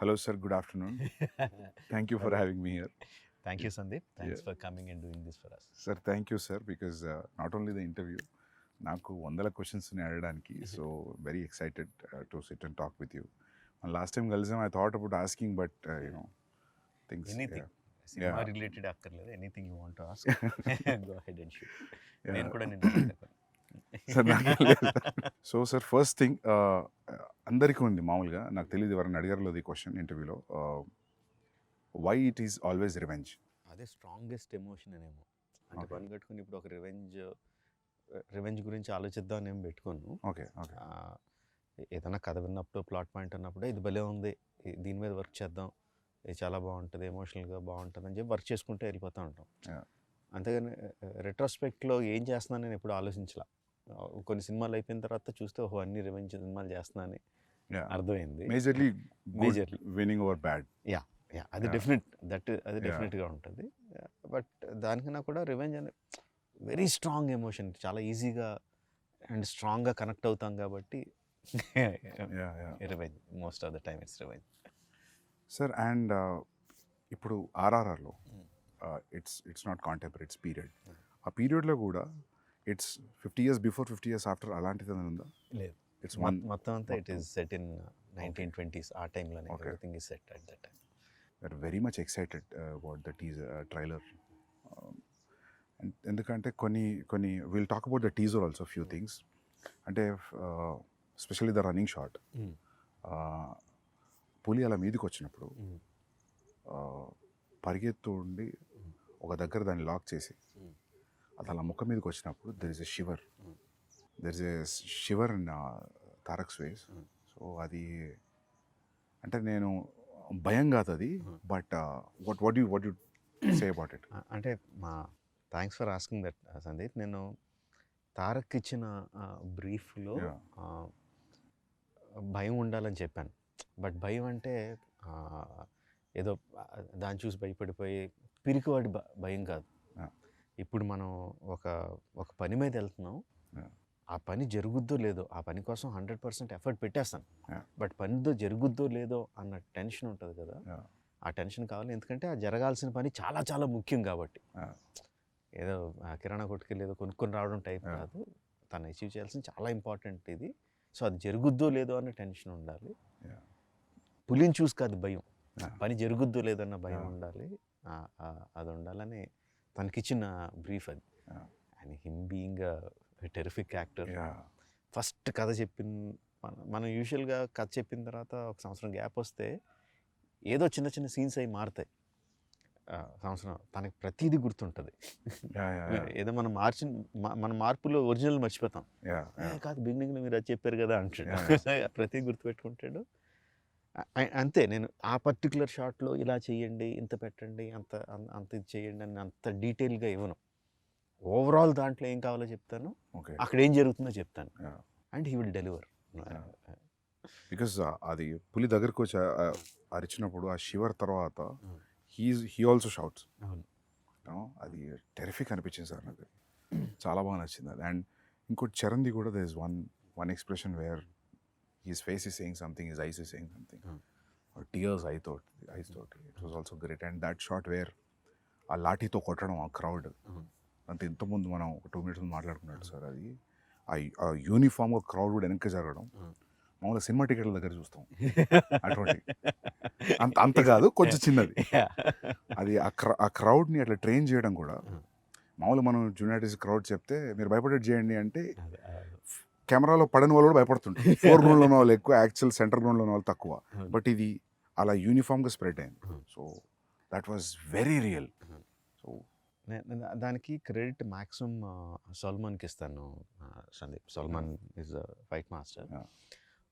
Hello, sir. Good afternoon. Thank you for having me here. Thank you, Sandeep. Thanks Yeah. for coming and doing this for us. Sir, thank you, sir, because not only the interview, నాకు వందల క్వశ్చన్స్ అడగడానికి so very excited to sit and talk with you last time కలిసాం I thought about asking but you know things Anything. Cinema related అక్కర్లేదు. Anything you want to ask, go ahead and shoot. నేను కూడా నిన్ను అడగను. సార్ నాకు so sir first thing అందరికీ ఉంది మామూలుగా నాకు తెలియదు ఎవరైనా అడిగారు ఈ క్వశ్చన్ ఇంటర్వ్యూలో why it is always revenge అదే స్ట్రాంగెస్ట్ ఎమోషన్ అనేమో అంటే పని కట్టుకుని ఇప్పుడు ఒక రివెంజ్ గురించి ఆలోచిద్దాం అని ఏం పెట్టుకోను. ఓకే ఓకే ఏదైనా కథ విన్నప్పుడు ప్లాట్ పాయింట్ అన్నప్పుడు ఇది భలే ఉంది, దీని మీద వర్క్ చేద్దాం, ఇది చాలా బాగుంటుంది, ఎమోషనల్గా బాగుంటుంది అని చెప్పి వర్క్ చేసుకుంటూ వెళ్ళిపోతూ ఉంటాం. అంతేగాని రెట్రోస్పెక్ట్లో ఏం చేస్తున్నాను నేను ఎప్పుడు ఆలోచించలా. కొన్ని సినిమాలు అయిపోయిన తర్వాత చూస్తే ఓహో అన్ని రివెంజ్ సినిమాలు చేస్తున్నానని అర్థమైంది. Majorly winnowing over bad. Yeah yeah అది డెఫినెట్ అది డెఫినెట్గా ఉంటుంది. బట్ దానికన్నా కూడా రివెంజ్ అనే వెరీ స్ట్రాంగ్ ఎమోషన్, చాలా ఈజీగా అండ్ స్ట్రాంగ్గా కనెక్ట్ అవుతాం కాబట్టి revenge most of the time it's revenge. Sir and ఇప్పుడు ఆర్ఆర్ఆర్లో it's not contemporary, it's period. ఆ పీరియడ్లో కూడా it's 50 years before 50 years after అలాంటిది ఉందా? లేదు, ఇట్స్ మొత్తం అంతా it is set in 1920s. ఆ టైంలోనే everything is set at that time. We're very much excited about the trailer. ఎందుకంటే కొన్ని will talk about the teaser also few things. అంటే స్పెషల్లీ ద రన్నింగ్ షాట్, పులి అలా మీదకి వచ్చినప్పుడు పరిగెత్తు ఉండి ఒక దగ్గర దాన్ని లాక్ చేసి అది అలా ముఖం మీదకి వచ్చినప్పుడు there is a shiver in Tarak's face. So అది అంటే నేను భయం కాదు అది, but what you say about it? అంటే thanks for asking that Sandeep. నేను తారక్ ఇచ్చిన బ్రీఫ్లో భయం ఉండాలని చెప్పాను. బట్ భయం అంటే ఏదో దాన్ని చూసి భయపడిపోయి పిరికివాడి భయం కాదు. ఇప్పుడు మనం ఒక పని మీద వెళ్తున్నాం, ఆ పని జరుగుద్దో లేదో, ఆ పని కోసం 100% ఎఫర్ట్ పెట్టేస్తాను, బట్ పనితో జరుగుద్దో లేదో అన్న టెన్షన్ ఉంటుంది కదా, ఆ టెన్షన్ కావాలి. ఎందుకంటే ఆ జరగాల్సిన పని చాలా చాలా ముఖ్యం కాబట్టి. ఏదో కిరాణా కొట్టుకెళ్ళి ఏదో కొనుక్కొని రావడం టైప్ కాదు, తను అచీవ్ చేయాల్సిన చాలా ఇంపార్టెంట్ ఇది. సో అది జరుగుద్దో లేదో అన్న టెన్షన్ ఉండాలి. పులిని చూసి కాదు భయం, పని జరుగుద్దో లేదన్న భయం ఉండాలి. అది ఉండాలని తనకిచ్చిన బ్రీఫ్ అది. And him being terrific actor. First కథ మనం యూజువల్గా కథ చెప్పిన తర్వాత ఒక సంవత్సరం గ్యాప్ వస్తే ఏదో చిన్న చిన్న సీన్స్ అవి మారుతాయి. సంవత్సరం తనకి ప్రతిదీ గుర్తుంటుంది. ఏదో మన మార్పులో ఒరిజినల్ మర్చిపోతాం. కాదు బిగినింగ్లో మీరు అది చెప్పారు కదా అంటాడు, ప్రతిదీ గుర్తుపెట్టుకుంటాడు. అంతే, నేను ఆ పర్టికులర్ షాట్లో ఇలా చేయండి, ఇంత పెట్టండి, అంత ఇది చేయండి అని అంత డీటెయిల్గా ఇవ్వను. ఓవరాల్ దాంట్లో ఏం కావాలో చెప్తాను, అక్కడ ఏం జరుగుతుందో చెప్తాను, and he will deliver. Because అది పులి దగ్గరకు వచ్చి అరిచినప్పుడు ఆ షివర్ తర్వాత హీ ఆల్సో షౌట్స్. అది టెరిఫిక్ అనిపించింది సార్ నాకు, చాలా బాగా నచ్చింది అది. అండ్ ఇంకోటి చరణ్ది కూడా there is one expression where his face is saying something, his eyes is saying something, or tears eyes thought it was also great. And that shot where ఆ లాఠీతో కొట్టడం ఆ క్రౌడ్ అంత ఇంతకుముందు మనం ఒక 2 minutes మాట్లాడుకున్నాడు సార్, అది ఆ యూనిఫామ్గా క్రౌడ్ కూడా వెనక్కి జరగడం మామూలుగా సినిమా టికెట్ల దగ్గర చూస్తాం అటువంటి అంత కాదు, కొంచెం చిన్నది. అది ఆ క్రౌడ్ని అట్లా ట్రైన్ చేయడం కూడా మామూలుగా మనం జూనియార్టీస్ క్రౌడ్ చెప్తే మీరు భయపడేది చేయండి అంటే కెమెరాలో పడని వాళ్ళు కూడా భయపడుతుంటారు. 4 గ్రౌండ్లో ఉన్న వాళ్ళు ఎక్కువ, యాక్చువల్ సెంటర్ గ్రౌండ్లో ఉన్న వాళ్ళు తక్కువ. బట్ ఇది అలా యూనిఫామ్గా స్ప్రెడ్ అయింది. So that was very real. So దానికి క్రెడిట్ మ్యాక్సిమం సల్మాన్కి ఇస్తాను Sandeep. Salman is fight master.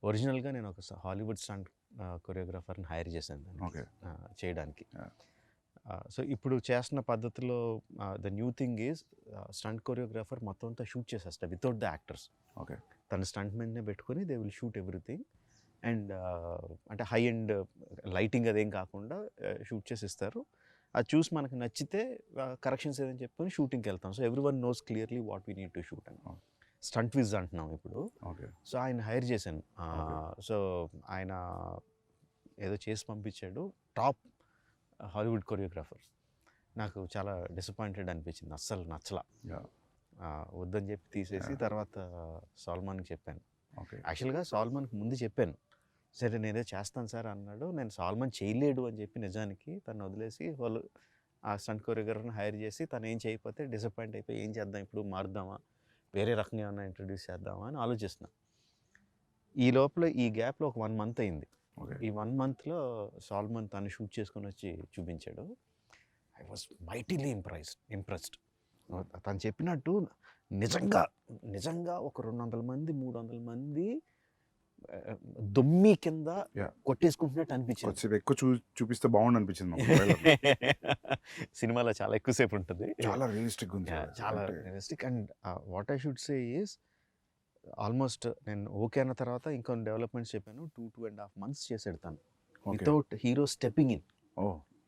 ఒరిజినల్గా నేను ఒక హాలీవుడ్ స్టంట్ కొరియోగ్రాఫర్ని హైర్ చేశాను చేయడానికి. సో ఇప్పుడు చేస్తున్న పద్ధతిలో the new thing is stunt choreographer మొత్తం అంతా షూట్ చేసేస్తారు వితౌట్ ద యాక్టర్స్. తన స్టంట్ మెన్నే పెట్టుకొని they will shoot everything. And అంటే హై అండ్ లైటింగ్ అదేం కాకుండా షూట్ చేసి ఇస్తారు. అది చూసి మనకు నచ్చితే కరెక్షన్స్ ఏదని చెప్పుకొని షూటింగ్కి వెళ్తాం. So every one knows clearly what we need to shoot అని. స్టంట్ విజ్ అంటున్నాం ఇప్పుడు. సో ఆయన హైర్ చేశాను. సో ఆయన ఏదో చేసి పంపించాడు, టాప్ హాలీవుడ్ కొరియోగ్రాఫర్. నాకు చాలా డిసప్పాయింటెడ్ అనిపించింది, అస్సలు నచ్చలా. వద్దని చెప్పి తీసేసి తర్వాత సాల్మాన్కి చెప్పాను. యాక్చువల్గా సాల్మాన్కి ముందు చెప్పాను, సరే నేనే చేస్తాను సార్ అన్నాడు. నేను సాల్మాన్ చేయలేడు అని చెప్పి నిజానికి తను వదిలేసి వాళ్ళు ఆ స్టంట్ కొరియోగ్రాఫర్ని హైర్ చేసి తను ఏం చేయకపోతే డిసప్పాయింట్ అయిపోయి ఏం చేద్దాం ఇప్పుడు, మారుద్దామా, వేరే రకంగా ఏమైనా ఇంట్రడ్యూస్ చేద్దామా అని ఆలోచిస్తున్నా. ఈ లోపల ఈ గ్యాప్లో ఒక 1 month అయింది. ఈ 1 monthలో సాల్మాన్ తను షూట్ చేసుకొని వచ్చి చూపించాడు. I was mightily impressed. తను చెప్పినట్టు నిజంగా ఒక 200 మంది 300 మంది దొమ్మి కింద కొట్టేసుకుంటున్నట్టు అనిపించింది. ఎక్కువ చూపిస్తే బాగుండు అనిపించింది. సినిమాలో చాలా ఎక్కువసేపు ఉంటుంది, చాలా రియలిస్టిక్ ఉంది, చాలా realistic. And what I should say is almost నేను ఓకే అన్న తర్వాత ఇంకొన్ని డెవలప్మెంట్స్ చెప్పాను. 2.5 months చేసాడు తను without hero stepping in.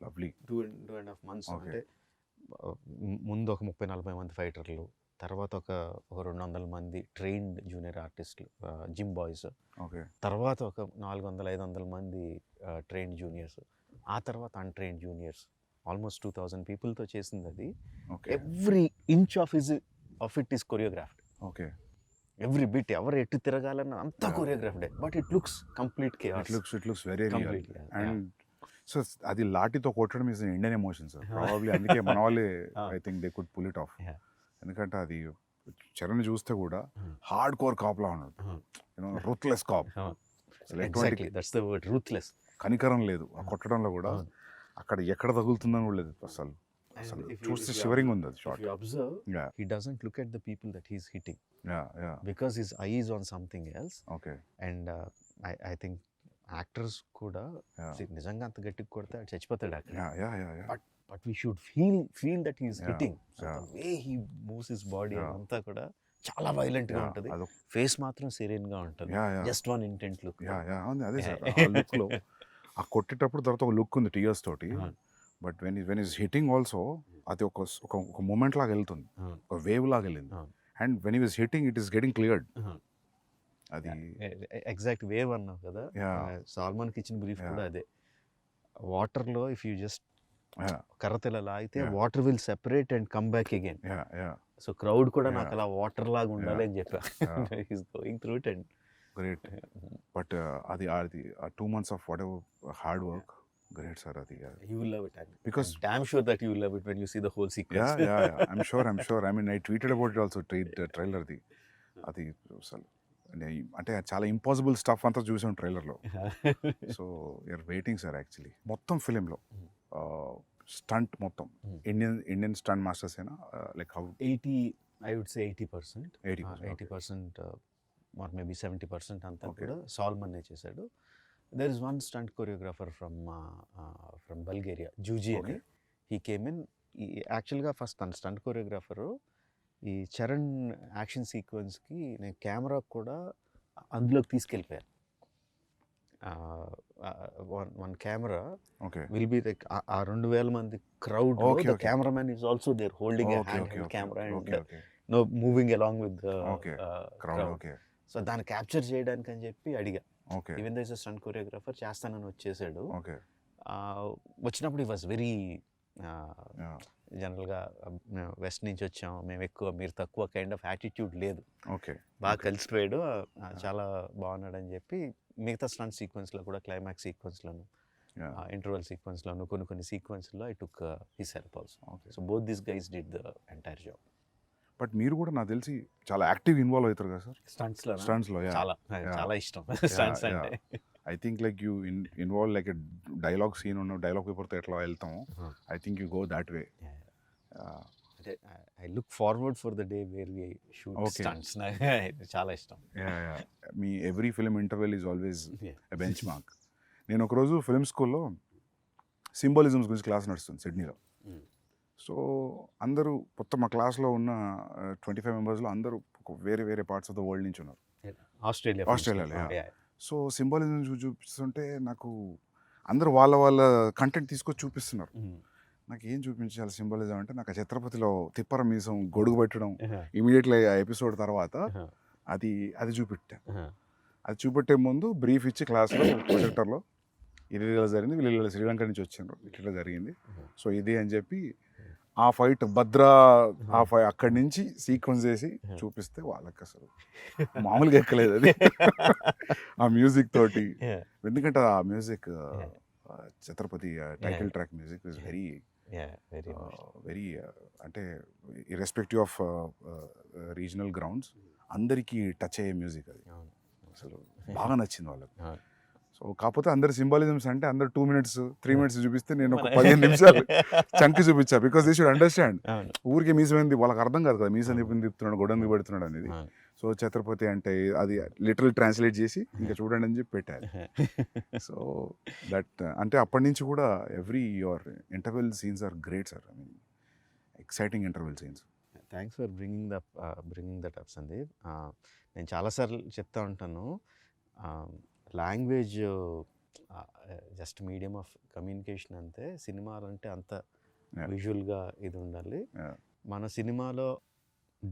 Lovely. 2.5 months అంటే ముందు ఒక 30-40 మంది ఫైటర్లు, తర్వాత ఒక 200 మంది ట్రైన్డ్ జూనియర్ ఆర్టిస్టులు, జిమ్ బాయ్స్, తర్వాత ఒక 400-500 మంది ట్రైన్డ్ జూనియర్స్, ఆ తర్వాత అన్ట్రైన్డ్ జూనియర్స్, ఆల్మోస్ట్ 2000 పీపుల్తో చేసింది అది. Every inch of it is choreographed. Every bit, ఎవరు ఎటు తిరగాలన్న అంతా కొరియోగ్రాఫ్డే, but it looks complete chaos. It looks very real. And so అది లాఠీతో కొట్టడం is Indian emotion sir, probably అందుకే మన వాళ్ళే I think they could pull it off. ఎందుకంటే అది చరణ్ చూస్తే కూడా హార్డ్ కోర్ కాప్లా ఉన్నాడు, రూత్లెస్ కాప్. రూత్లెస్, కనికరం లేదు ఆ కొట్టడంలో కూడా, అక్కడ ఎక్కడ తగులుతుందని కూడా లేదు అసలు. చూస్తే షివరింగ్ ఉంది అది shot. Observe, he doesn't look at the people that he's hitting, because his eye is on something else. And I think actors kuda నిజంగా అంత గట్టిగా కొడితే చచ్చిపోతాడు అక్కడ. But we should feel that he's hitting. So the way he moves his body అంతా కూడా చాలా violent గా ఉంటుంది, ఫేస్ మాత్రం సెరీన్ గా ఉంటుంది, జస్ట్ వన్ ఇంటెంట్ లుక్. అదే సార్, ఆ లుక్ లో ఆ కొట్టేటప్పుడు తర్వాత ఒక లుక్ ఉంది టీయర్స్ తోటి. But when is hitting also అది ఒక మూమెంట్ లాగా వెళ్తుంది, ఒక వేవ్ లాగా వెళ్ళింది. అండ్ వెన్ ఈ was hitting it is getting cleared. అది ఎగ్జాక్ట్ వేవ్ అన్నావు కదా, సాల్మాన్కి ఇచ్చిన బ్రీఫ్ కూడా అదే. వాటర్లో ఇఫ్ యూ జస్ట్ కర్రతెల లాగితే water will separate and come back again. So crowd కూడా నాకు అలా వాటర్ లాగా ఉండాలి అని చెప్పా. He's going through it and great. But అది 2 months of what ever hard work, great sir. You will love it, because I'm damn sure that you will love it when you see the whole sequence. I'm sure. I mean, I tweeted about it also, trailer di adi asal అంటే చాలా impossible stuff అంతా చూసాం ట్రైలర్లో. So you're waiting sir. Actually మొత్తం ఫిలింలో stunt మొత్తం Indian stunt masters అయినా like how 80% or maybe 70% అంతా కూడా సాల్మన్నే చేశాడు. There is one stunt choreographer from Bulgaria, Juji అని. He came in. యాక్చువల్గా ఫస్ట్ తన స్టంట్ కొరియోగ్రాఫరు ఈ చరణ్ యాక్షన్ సీక్వెన్స్కి నేను కెమెరా కూడా అందులోకి తీసుకెళ్ళిపోయాను. One camera will be like ఆ 2000 మంది crowd, the cameraman is also there holding a hand camera and no moving along with the crowd. So దాన్ని క్యాప్చర్ చేయడానికి అని చెప్పి అడిగా. Even though is a stunt choreographer, చేస్తానని వచ్చేసాడు. వచ్చినప్పుడు ఈ వాజ్ వెరీ జనరల్గా వెస్ట్ నుంచి వచ్చాం మేము ఎక్కువ మీరు తక్కువ కైండ్ ఆఫ్ యాటిట్యూడ్ లేదు, బాగా కలిసిపోయాడు, చాలా బాగున్నాడు అని చెప్పి మిగతా స్టంట్ సీక్వెన్స్లో కూడా క్లైమాక్స్ సీక్వెన్స్లోను ఇంటర్వల్ సీక్వెన్స్లోను కొన్ని సీక్వెన్స్లో I took his help also. So both this guys did the entire job. But మీరు కూడా నాకు తెలిసి చాలా యాక్టివ్ ఇన్వాల్వ్ అవుతారు కదా సార్ స్టంట్స్లో? చాలా ఇష్టం స్టంట్స్ అంటే. I think like you involve like dialogue scene ఉన్న డైలాగ్ పేపర్తో ఎట్లా వెళ్తాము, I think you go that way. I look forward for the day where we shoot stunts. చాలా ఇష్టం. మీ every film interval is always a benchmark. నేను ఒకరోజు film స్కూల్లో సింబాలిజమ్స్ గురించి క్లాస్ నడుస్తుంది సిడ్నీలో. సో అందరూ మొత్తం మా క్లాస్లో ఉన్న 25 మెంబర్స్లో అందరూ వేరే పార్ట్స్ ఆఫ్ ద వరల్డ్ నుంచి ఉన్నారు, ఆస్ట్రేలియాలో. సో సింబాలిజం చూపిస్తుంటే నాకు అందరూ వాళ్ళ కంటెంట్ తీసుకొచ్చి చూపిస్తున్నారు. నాకు ఏం చూపించాలి సింబాలిజం అంటే, నాకు ఆ ఛత్రపతిలో తిప్పర మీసం గొడుగు పెట్టడం ఇమీడియట్లీ ఆ ఎపిసోడ్ తర్వాత అది చూపెట్టా. అది చూపెట్టే ముందు బ్రీఫ్ ఇచ్చి క్లాస్లో ప్రొజెక్టర్లో ఇది ఇలా జరిగింది, వీళ్ళు ఇలా శ్రీలంక నుంచి వచ్చారు, ఇట్లా జరిగింది, సో ఇది అని చెప్పి ఆ ఫైట్ భద్రా ఆ ఫైట్ అక్కడి నుంచి సీక్వెన్స్ చేసి చూపిస్తే వాళ్ళకి అసలు మామూలుగా ఎక్కలేదు అది. ఆ మ్యూజిక్ తోటి, ఎందుకంటే ఆ music Chhatrapati title track music is very very అంటే ఇర్రెస్పెక్టివ్ ఆఫ్ రీజనల్ గ్రౌండ్స్ అందరికీ టచ్ అయ్యే మ్యూజిక్ అది. అసలు బాగా నచ్చింది వాళ్ళకి. సో కాకపోతే అందరు సింబాలిజమ్స్ అంటే అందరు 2 minutes 3 minutes చూపిస్తే నేను ఒక 15 నిమిషాలు చంకి చూపించా, బికాస్ దే షుడ్ అండర్స్టాండ్. ఊరికే మీసమైంది వాళ్ళకి అర్థం కాదు కదా, మీసం తిప్పుతున్నాడు గొడవ పెడుతున్నాడు అనేది. సో ఛత్రపతి అంటే అది లిటరల్ ట్రాన్స్లేట్ చేసి ఇంకా చూడండి అని చెప్పి పెట్టారు. సో దట్ అంటే అప్పటి నుంచి కూడా every your interval scenes are great sir. I mean exciting interval scenes. Thanks for bringing that up Sandeep. నేను చాలాసార్లు చెప్తా ఉంటాను, language just medium of communication అంతే, సినిమాలంటే అంత విజువల్గా ఇది ఉండాలి. మన సినిమాలో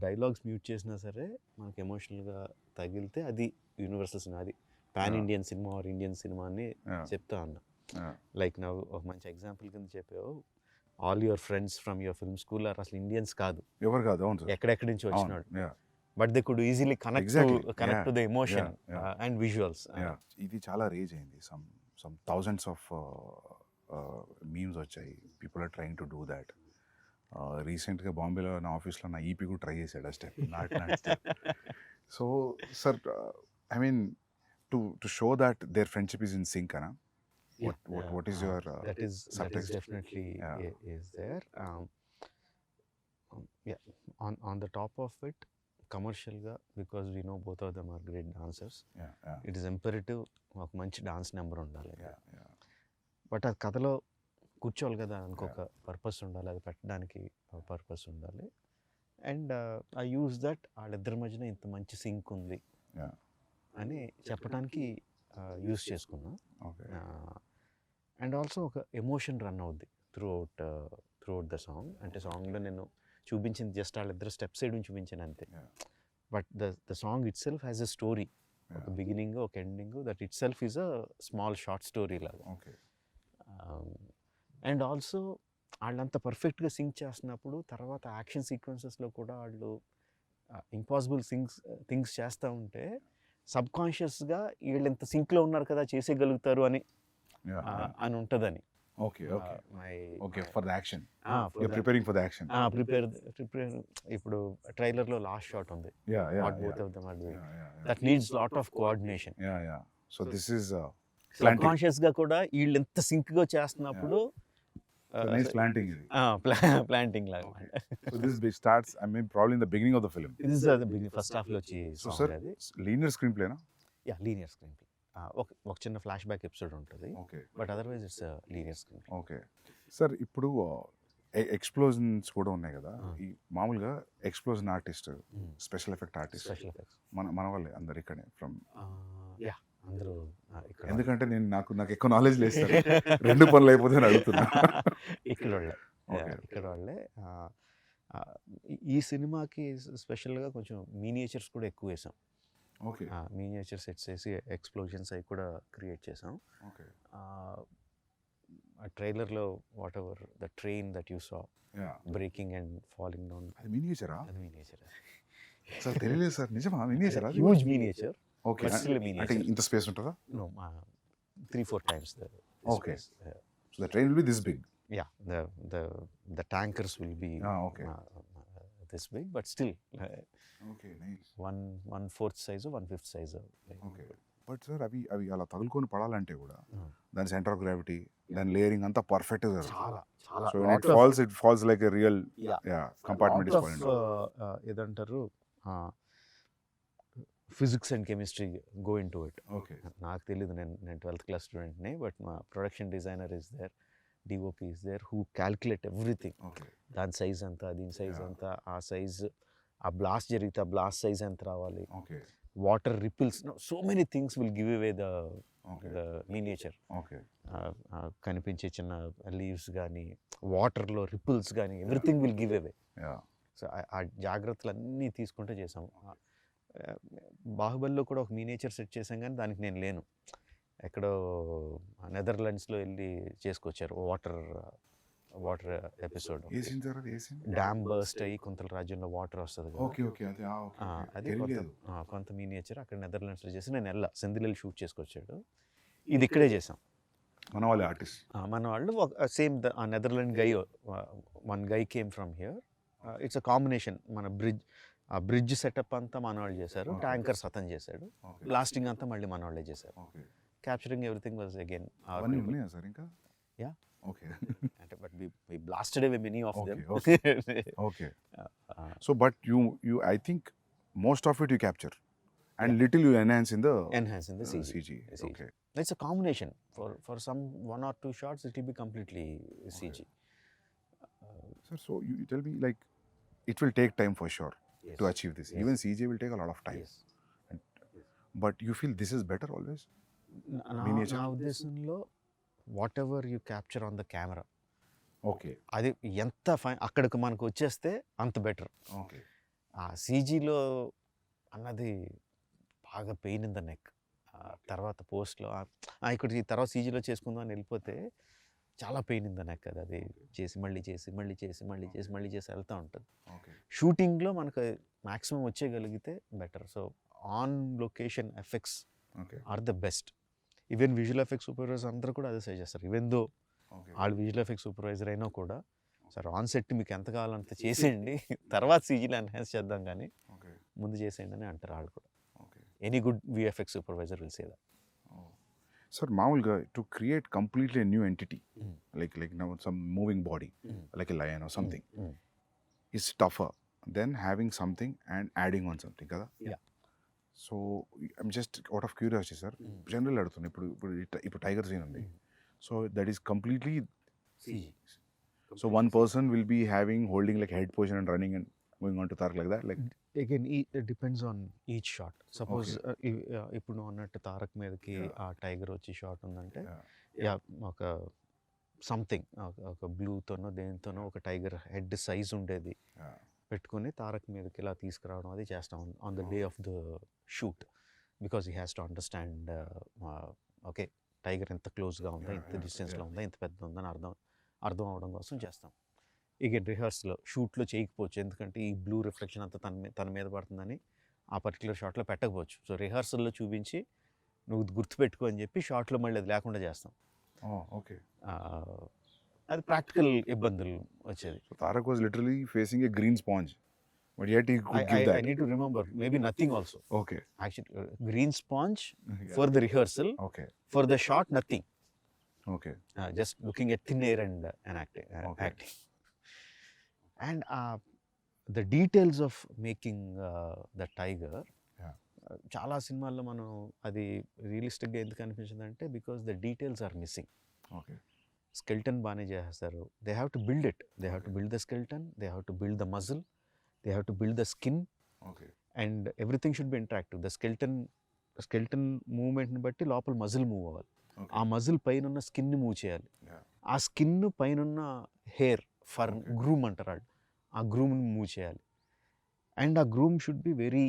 డైలాగ్స్ మ్యూట్ చేసినా సరే మనకి ఎమోషనల్గా తగిలితే అది యూనివర్సల్ సినిమా, అది పాన్ ఇండియన్ సినిమా ఆర్ ఇండియన్ సినిమా అని చెప్తా ఉన్నా. లైక్ నా ఒక మంచి ఎగ్జాంపుల్ కింద చెప్పావు, all your friends from your film school are అసలు ఇండియన్స్ కాదు, ఎవరు కాదు, ఎక్కడెక్కడి నుంచి వచ్చినాడు, but they could easily connect to the emotion and visuals. ఇది చాలా రేజ్ అయింది, సమ్ థౌజండ్స్ ఆఫ్ మీమ్స్ వచ్చాయి, people are trying to do that. రీసెంట్గా బాంబేలో నా ఆఫీస్లో నా ఈపీ కూడా ట్రై చేశాడు ఆ step, not step. So sir I mean to show that their friendship is in sync అనా, what is your that is definitely is there. Yeah, on the top of it, commercial ga, because we know both of them are great dancers, it is imperative ఒక మంచి dance number ఉండాలి. But అది కథలో కూర్చోవాలి కదా, ఇంకొక purpose ఉండాలి, అది పెట్టడానికి పర్పస్ ఉండాలి. అండ్ ఐ యూజ్ దట్ వాళ్ళిద్దరి మధ్యన ఇంత మంచి సింక్ ఉంది అని చెప్పడానికి యూజ్ చేసుకున్నా. అండ్ ఆల్సో ఒక ఎమోషన్ రన్ అవుద్ది త్రూ అవుట్ ద సాంగ్. అంటే సాంగ్లో నేను చూపించింది జస్ట్ వాళ్ళిద్దరు స్టెప్ సైడ్ నుంచి చూపించాను అంతే, but the song it self has a story, ఒక బిగినింగ్ ఒక ending, that it self is a small short story లాగా. అండ్ ఆల్సో వాళ్ళంత పర్ఫెక్ట్గా సింక్ చేస్తున్నప్పుడు తర్వాత యాక్షన్ సీక్వెన్సెస్లో కూడా వాళ్ళు ఇంపాసిబుల్ థింగ్స్ చేస్తూ ఉంటే సబ్ కాన్షియస్గా వీళ్ళు ఎంత సింక్లో ఉన్నారు కదా చేసేయగలుగుతారు అని ఉంటుందని. For the action preparing for the action prepare. ఇప్పుడు ట్రైలర్లో లాస్ట్ షాట్ ఉంది, both of them are doing, that needs lot of coordination. So this is సబ్ కాన్షియస్గా కూడా వీళ్ళు ఎంత సింక్గా చేస్తున్నప్పుడు nice planting ఇది. ప్లాంటింగ్ లాగా. So this starts, I mean, probably in the beginning of the film. This is the beginning, first half లో వచ్చి. So sir, linear screenplay na? Yeah, linear screenplay. ఒక చిన్న ఫ్లాష్ బ్యాక్ ఎపిసోడ్ ఉంటుంది, but otherwise it's linear screenplay. Okay sir, ఇప్పుడు explosions కూడా ఉన్నాయి కదా, ఈ మామూలుగా explosion artist, special effect artist మన వాళ్ళే అందరు ఇక్కడే ఫ్రమ్. అందరూ ఎందుకంటే నేను నాకు ఎక్కువ నాలెడ్జ్ లేదు సార్, రెండు పనులు అయిపోతే అడుగుతున్నా. ఇక్కడ వాళ్ళే. ఈ సినిమాకి స్పెషల్గా కొంచెం మీనియేచర్స్ కూడా ఎక్కువ వేసాం. ఓకే, మీనియేచర్ సెట్స్ వేసి ఎక్స్ప్లోజన్స్ అవి కూడా క్రియేట్ చేసాం. ఓకే, ఆ ట్రైలర్లో what ever the train that you saw breaking and falling down, అది మీనియేచరా? అది మీనియేచర్ సార్, తెలియలేదు సార్, నిజమా? మీనియేచరా? Huge miniature. ఓకే, అంటే ఇంత స్పేస్ ఉంటుందా? No, 3-4 times the okay space. So the train will be this big. Yeah, the tankers will be okay, this big, but still okay, nice. 1/4 size or 1/5 size. Okay, but sir అవి అలా తగులుకొని పడాలంటే కూడా దాని centre of gravity, దాని layering అంతా perfect గా చాలా so it falls like a real compartment is falling. ఏదంటారు, physics and chemistry go into it. Okay, నాకు తెలియదు, నేను 12th class స్టూడెంట్ని, బట్ మా production designer is there, DOP is there, who calculate everything. దాని size ఎంత, దీని size ఎంత, ఆ సైజ్, ఆ బ్లాస్ట్ జరిగితే ఆ బ్లాస్ట్ సైజ్ ఎంత రావాలి, water ripples, so many things will give away the miniature. కనిపించే చిన్న లీవ్స్ కానీ, వాటర్లో రిపిల్స్ కానీ, everything will give away. So ఆ జాగ్రత్తలు అన్నీ తీసుకుంటే చేసాము. బాహుబలిలో కూడా ఒక మీనియేచర్ సెట్ చేసాం, కానీ దానికి నేను లేను. ఎక్కడో నెదర్లాండ్స్లో వెళ్ళి చేసుకొచ్చారు వాటర్ ఎపిసోడ్. ఏ సీన్ సార్ అది? ఏ సీన్? డ్యామ్ బర్స్ట్ అయ్యి కొంత రాజ్యంలో వాటర్ వస్తుంది కదా. ఓకే ఓకే అది ఓకే అది కొంత మీనియేచర్ అక్కడ నెదర్లాండ్స్లో చేసి నేను వెళ్ళా సెందిల్ షూట్ చేసుకొచ్చాడు. ఇది ఇక్కడే చేసాం. మన వాళ్ళే ఆర్టిస్ట్. మన వాళ్ళు same Netherland guy, one guy came from here. It's a combination. మన బ్రిడ్జ్ సెటప్ అంతా మన వాళ్ళు చేశారు, ట్యాంకర్స్ అతను చేశాడు, లాస్టింగ్ అంతా మళ్ళీ మన వాళ్ళే చేశారు. Capturing everything was again sir ఇంకా. Yeah okay. అంటే but we blasted away many of them. Okay. So but you I think most of it you capture and little you enhance in the CG. Okay. It's a combination. For some 1 or 2 shots it will be completely CG. Sir, so you tell me, like, it will take time for sure. Yes. To achieve this. Yes. Even CG will take a lot of time. Yes. But you feel this is better always? నా ఉద్దేశంలో what ever you capture on the camera, okay, అది ఎంత fine అక్కడికి మనకు వచ్చేస్తే అంత better. Okay. ఆ సీజీలో అన్నది బాగా పెయిన్ ఇన్ ద నెక్. తర్వాత పోస్ట్లో ఇక్కడ ఈ తర్వాత సీజీలో చేసుకుందాం అని వెళ్ళిపోతే చాలా పెయిన్ ఇన్ ద నెక్. అది చేసి మళ్ళీ వెళ్తూ ఉంటుంది. షూటింగ్లో మనకు మ్యాక్సిమం వచ్చేయగలిగితే better. So on location effects are the best. Even visual effects supervisors అందరూ కూడా అదే సజెస్ట్ చేస్తారు. ఈవెన్ దో వాళ్ళు విజువల్ ఎఫెక్ట్స్ సూపర్వైజర్ అయినా కూడా, సార్ ఆన్ సెట్ మీకు ఎంత కావాలంత చేసేయండి, తర్వాత సీజీలో ఎన్హాన్స్ చేద్దాం కానీ ముందు చేసేయండి అని అంటారు వాళ్ళు కూడా. Any good VFX supervisor will say that. Sir మామూలుగా to create completely new entity, like now some moving body like a lion or something is tougher than having something and adding on something కదా. So I'm just out of curiosity sir, general అడుగుతున్నాను. ఇప్పుడు tiger scene ఉంది, so that is completely CG. So one person will be holding like head position and running and going on to Tarak like that, like Again, it depends on each shot. Suppose ఇప్పుడు అన్నట్టు తారక్ మీదకి ఆ tiger వచ్చి shot ఉందంటే ఒక something ఒక బ్లూతోనో దేనితోనో ఒక tiger head size ఉండేది పెట్టుకుని తారక్ మీదకి ఇలా తీసుకురావడం అది చేస్తాం on the day of the shoot. Because he has to understand okay tiger ఎంత క్లోజ్గా ఉందా, ఎంత డిస్టెన్స్లో ఉందా, ఎంత పెద్ద ఉందని అర్థం అవడం కోసం చేస్తాం. ఇక రిహర్సల్లో షూట్లో చేయకపోవచ్చు, ఎందుకంటే ఈ బ్లూ రిఫ్లెక్షన్ అంతా తన మీద పడుతుందని ఆ పర్టికులర్ షాట్లో పెట్టకపోవచ్చు. సో రిహర్సల్లో చూపించి నువ్వు గుర్తుపెట్టుకో అని చెప్పి షాట్లో మళ్ళీ అది లేకుండా చేస్తాం. ఓకే, అది ప్రాక్టికల్ ఇబ్బందులు వచ్చేది. Tarak was literally facing A green sponge, but yet he could give that. I need to remember, maybe nothing also. Okay. Actually, green sponge for the rehearsal. Okay. For the shot, nothing. Okay. Just looking at thin air and acting. Acting. And the details of making the tiger. చాలా సినిమాల్లో మనం అది రియలిస్టిక్గా ఎందుకు అనిపించింది అంటే because the details are missing. Okay, skeleton బాగానే చేస్తారు. They have to build it, they have to build the skeleton, they have to build the muscle, they have to build the skin. Okay. And everything should be interactive. The skeleton movement ని బట్టి లోపల muscle move అవ్వాలి. ఆ muscle పైన ఉన్న skin ని move చేయాలి. ఆ స్కిన్ పైన ఉన్న హెయిర్ ఫర్ గ్రూమ్ అంటారు వాళ్ళు, ఆ గ్రూమ్ ని మూవ్ చేయాలి. అండ్ ఆ groom should be very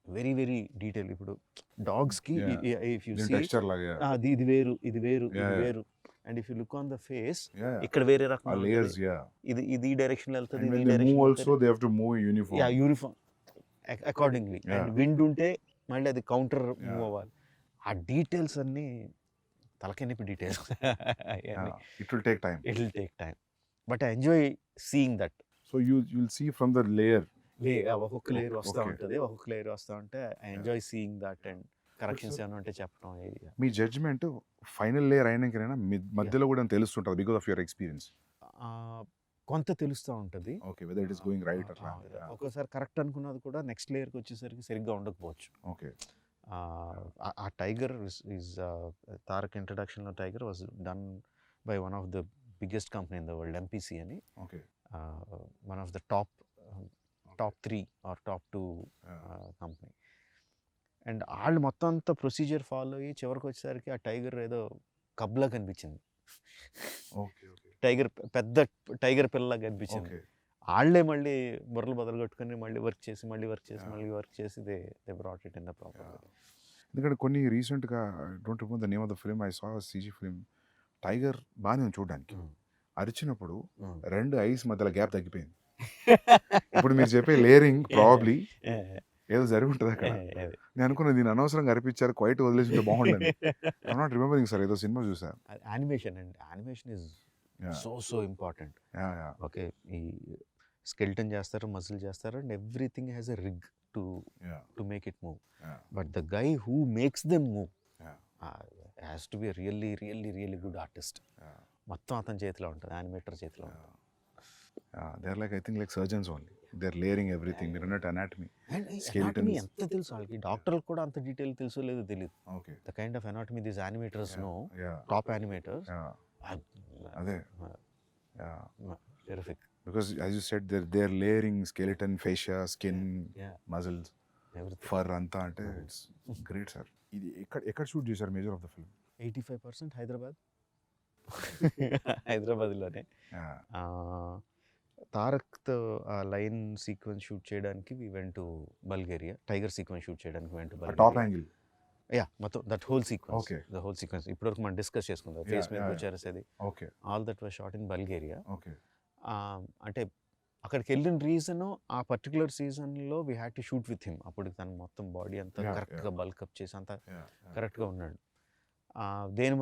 very very detail. ఇప్పుడు డాగ్స్ కి ఇఫ్ యు సీ ఇది వేరు ఇది వేరు ఇది వేరు, and if you look on the face ఇక్కడ వేరే రకం లేయర్స్, ఇది ఈ డైరెక్షన్ లో వెళ్తది, ఇది direction also they have to move uniform accordingly. And wind ఉంటే మళ్ళీ అది కౌంటర్ మూవ్ అవ్వాలి. ఆ డీటెయిల్స్ అన్ని తలకెనిపి details. It will take time but I enjoy seeing that. So you will see from the layer, ఒక్కొక్క లేయర్ వస్తూ ఉంటుంది, ఒక్కొక్క లేయర్ వస్తూ ఉంటే I enjoy seeing that. And corrections ఏమైనా ఉంటే చెప్పడం. మీ జడ్జ్మెంట్ ఫైనల్ లేయర్ అయినాకైనా మధ్యలో కూడా తెలుస్తుంటుంది బికాస్ ఆఫ్ యువర్ ఎక్స్పీరియన్స్? కొంత తెలుస్తూ ఉంటుంది. Okay, whether it is going right అట్లా. ఒక్కోసారి కరెక్ట్ అనుకున్నది కూడా నెక్స్ట్ లేయర్కి వచ్చేసరికి సరిగ్గా ఉండకపోవచ్చు. ఓకే, ఆ టైగర్ ఈజ్ తారక్ ఇంట్రడక్షన్లో tiger was done by one of the biggest company in the world, MPC అని. Okay, one of the top 3 or top 2 company. And వాళ్ళు మొత్తం అంతా ప్రొసీజర్ ఫాలో అయ్యి చివరికి వచ్చేసరికి ఆ టైగర్ ఏదో కబ్లా కనిపించింది. పెద్ద టైగర్ పిల్లలా కనిపించింది. వాళ్ళే మళ్ళీ బుర్రలు బదులు కొట్టుకొని మళ్ళీ వర్క్ చేసి they brought it in the proper. ఎందుకంటే కొన్ని రీసెంట్గా don't remember the name of the film, I saw CG film. Tiger బాగానే ఉంది చూడడానికి, అరిచినప్పుడు రెండు ఐస్ మధ్యలో గ్యాప్ తగ్గిపోయింది. ఇప్పుడు మీరు చెప్పే లేయరింగ్ ప్రాబ్లీ ఏదో జరిగి ఉంటుంది అక్కడ. నేను అనుకున్నా దీన్ని అనవసరంగా అరిపించారు, క్వైట్ వదిలేసి ఉంటే బాగుండదు. ఐ నాట్ రిమెంబరింగ్ సార్, ఏదో సినిమా చూసా. యానిమేషన్ అండి, animation is so important. Okay, ఈ స్కెల్టన్ చేస్తారు, మజిల్ చేస్తారు, and everything has a rig to make it move. But the guy who makes them move has to be really really really good artist. మొత్తం అతని చేతిలో ఉంటుంది, animator చేతిలో ఉంటుంది. They are like, I think like surgeons only, they are layering everything. మీరు అన్నట్టు anatomy, anatomy ఎంత తెలుసు వాళ్ళకి, డాక్టర్లకు కూడా అంత డీటెయిల్ తెలుసో లేదో తెలియదు. Okay, the kind of anatomy these animators know, top animators. అదే terrific. Because as you said, they're layering skeleton, fascia, skin, muscles, fur అంతా అంటే ఇట్స్ గ్రేట్ సార్. ఇది ఎక్కడ షూట్ చేశారు మేజర్ ఆఫ్ ద ఫిల్మ్? 85% హైదరాబాద్లోనే. తారక్తో ఆ లైన్ సీక్వెన్స్ షూట్ చేయడానికి we went to Bulgaria. Tiger sequence shoot చేయడానికి went to Bulgaria. Top angle, మొత్తం that whole sequence, the whole sequence ఇప్పటివరకు మనం డిస్కస్ చేసుకుందాం. ఫేస్ మీద వచ్చేసేది, okay, all that was shot in Bulgaria. Okay. అంటే అక్కడికి వెళ్ళిన రీజను, ఆ పర్టికులర్ సీజన్లో we had to shoot with him. అప్పుడు తను మొత్తం బాడీ అంతా కరెక్ట్గా బల్కప్ చేసి అంతా కరెక్ట్గా ఉన్నాడు. దేని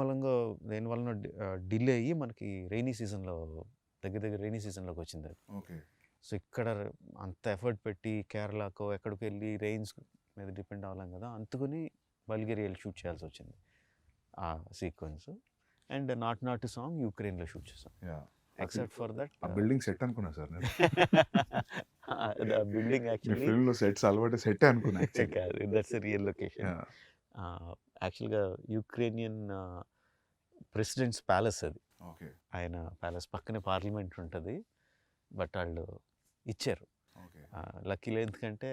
వలన డిలే అయ్యి మనకి రైనీ సీజన్లో, దగ్గర రైనీ సీజన్లోకి వచ్చింది అది. ఓకే. సో ఇక్కడ అంత ఎఫర్ట్ పెట్టి కేరళకో ఎక్కడికి వెళ్ళి రెయిన్స్ మీద డిపెండ్ అవ్వలేం కదా, అందుకని బల్గేరియా షూట్ చేయాల్సి వచ్చింది ఆ సీక్వెన్స్. అండ్ నాట్ సాంగ్ యుక్రెయిన్లో షూట్ చేసాం. ఎక్సెప్ట్ ఫర్ దట్ ఆ బిల్డింగ్ సెట్ అనుకున్నా సార్ నేను. బిల్డింగ్ యాక్చువల్లీ ఫిల్మ్లో సెట్స్ అలవాటు సెట్ అనుకున్నా. కాదు, దట్స్ ఎ రియల్ లొకేషన్. యాక్చువల్గా యుక్రేనియన్ ప్రెసిడెంట్స్ ప్యాలెస్ అది. ఓకే. ఆయన ప్యాలెస్ పక్కనే పార్లమెంట్ ఉంటుంది, బట్ వాళ్ళు ఇచ్చారు. లక్కీలో, ఎందుకంటే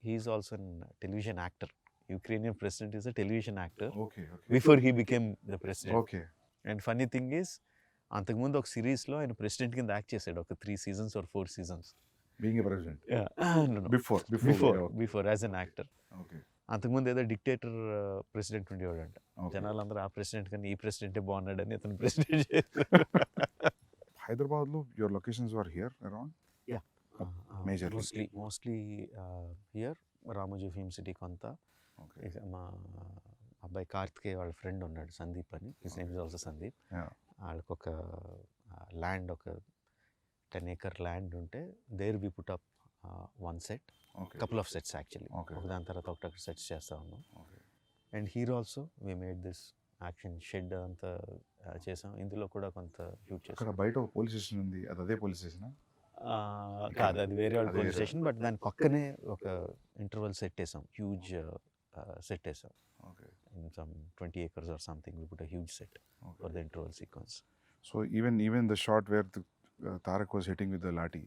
he is also an television actor. Ukrainian president is a television actor before he became the president. Okay. And funny thing is, అంతకుముందు ఒక సిరీస్లో ఆయన ప్రెసిడెంట్ కింద యాక్ట్ చేశాడు, ఒక 3 seasons or 4 seasons. Being a president? Before as an actor. Okay. అంతకుముందు ఏదో dictator president ఉండేవాడంట. జనాలందరూ ఆ ప్రెసిడెంట్ కన్నా ఈ ప్రెసిడెంటే బాగున్నాడని అతను ప్రెసిడెంట్ చేశారు. హైదరాబాద్లో your locations are here around? Mostly here. Ramoji film city కొంత. మా అబ్బాయి కార్తికేయ వాళ్ళ ఫ్రెండ్ ఉన్నాడు, సందీప్ అని. His name is also Sandeep. వాళ్ళకి ఒక ల్యాండ్, ఒక 10 acre ల్యాండ్ ఉంటే, there we put up one set, couple of sets actually. ఒకదాని తర్వాత ఒకటి సెట్స్ చేస్తూ ఉన్నాం. And hero also we made this action shed అంతా చేసాం. ఇందులో కూడా కొంత షూట్ చేసాం. బయట ఒక పోలీస్ స్టేషన్ ఉంది, అది అదే పోలీస్ స్టేషన్? కాదు, అది వేరే వాళ్ళ పోలీస్ స్టేషన్, బట్ దాని పక్కనే ఒక ఇంటర్వల్ సెట్ వేసాం, హ్యూజ్ సెట్ వేసాం. In some 20 acres or something, we put a huge set for the interval sequence. So even the shot where Tarak was hitting with the lathi,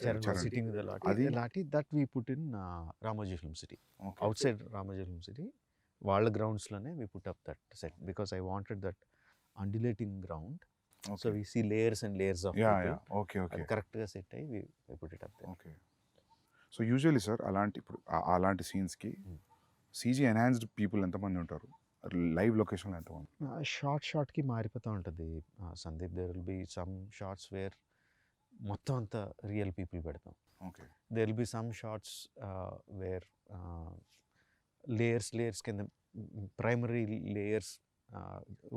Charan was hitting with the lathi, that we put in Ramoji Film City. Outside Ramoji Film City, వాళ్ళ గ్రౌండ్స్లోనే we put up that set because I wanted that undulating ground. So we see layers and layers of people. Okay. కరెక్ట్గా set అయ్యి we put it up there. Okay. So usually sir, అలాంటి సీన్స్కి CG enhanced people ఎంతమంది ఉంటారు? Live లొకేషన్లో ఎంతమంది? షార్ట్కి మారిపోతూ ఉంటుంది Sandeep. There will be some shots where మొత్తం అంతా రియల్ పీపుల్ పెడతాం. Okay. There will be some shots where layers కింద ప్రైమరీ లేయర్స్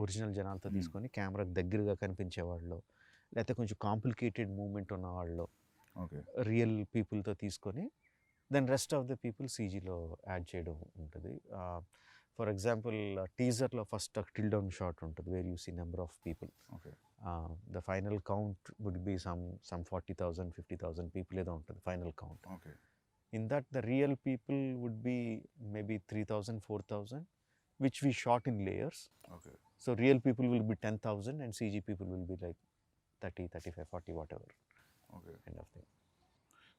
ఒరిజినల్ జనాలతో తీసుకొని కెమెరాకి దగ్గరగా కనిపించేవాళ్ళు, లేకపోతే కొంచెం కాంప్లికేటెడ్ మూమెంట్ ఉన్నవాళ్ళు రియల్ పీపుల్తో తీసుకొని then rest of the people సీజీలో యాడ్ చేయడం ఉంటుంది. ఫర్ ఎగ్జాంపుల్ టీజర్లో ఫస్ట్ టిల్ డౌన్ షాట్ ఉంటుంది where you see number of people. The final count would be some 40,000 50,000 people ఏదో ఉంటుంది final count. In that the real people would be maybe 3,000 4,000 which we shot in layers. So real people will be 10,000 and CG people will be like 30 35 40 whatever kind of thing.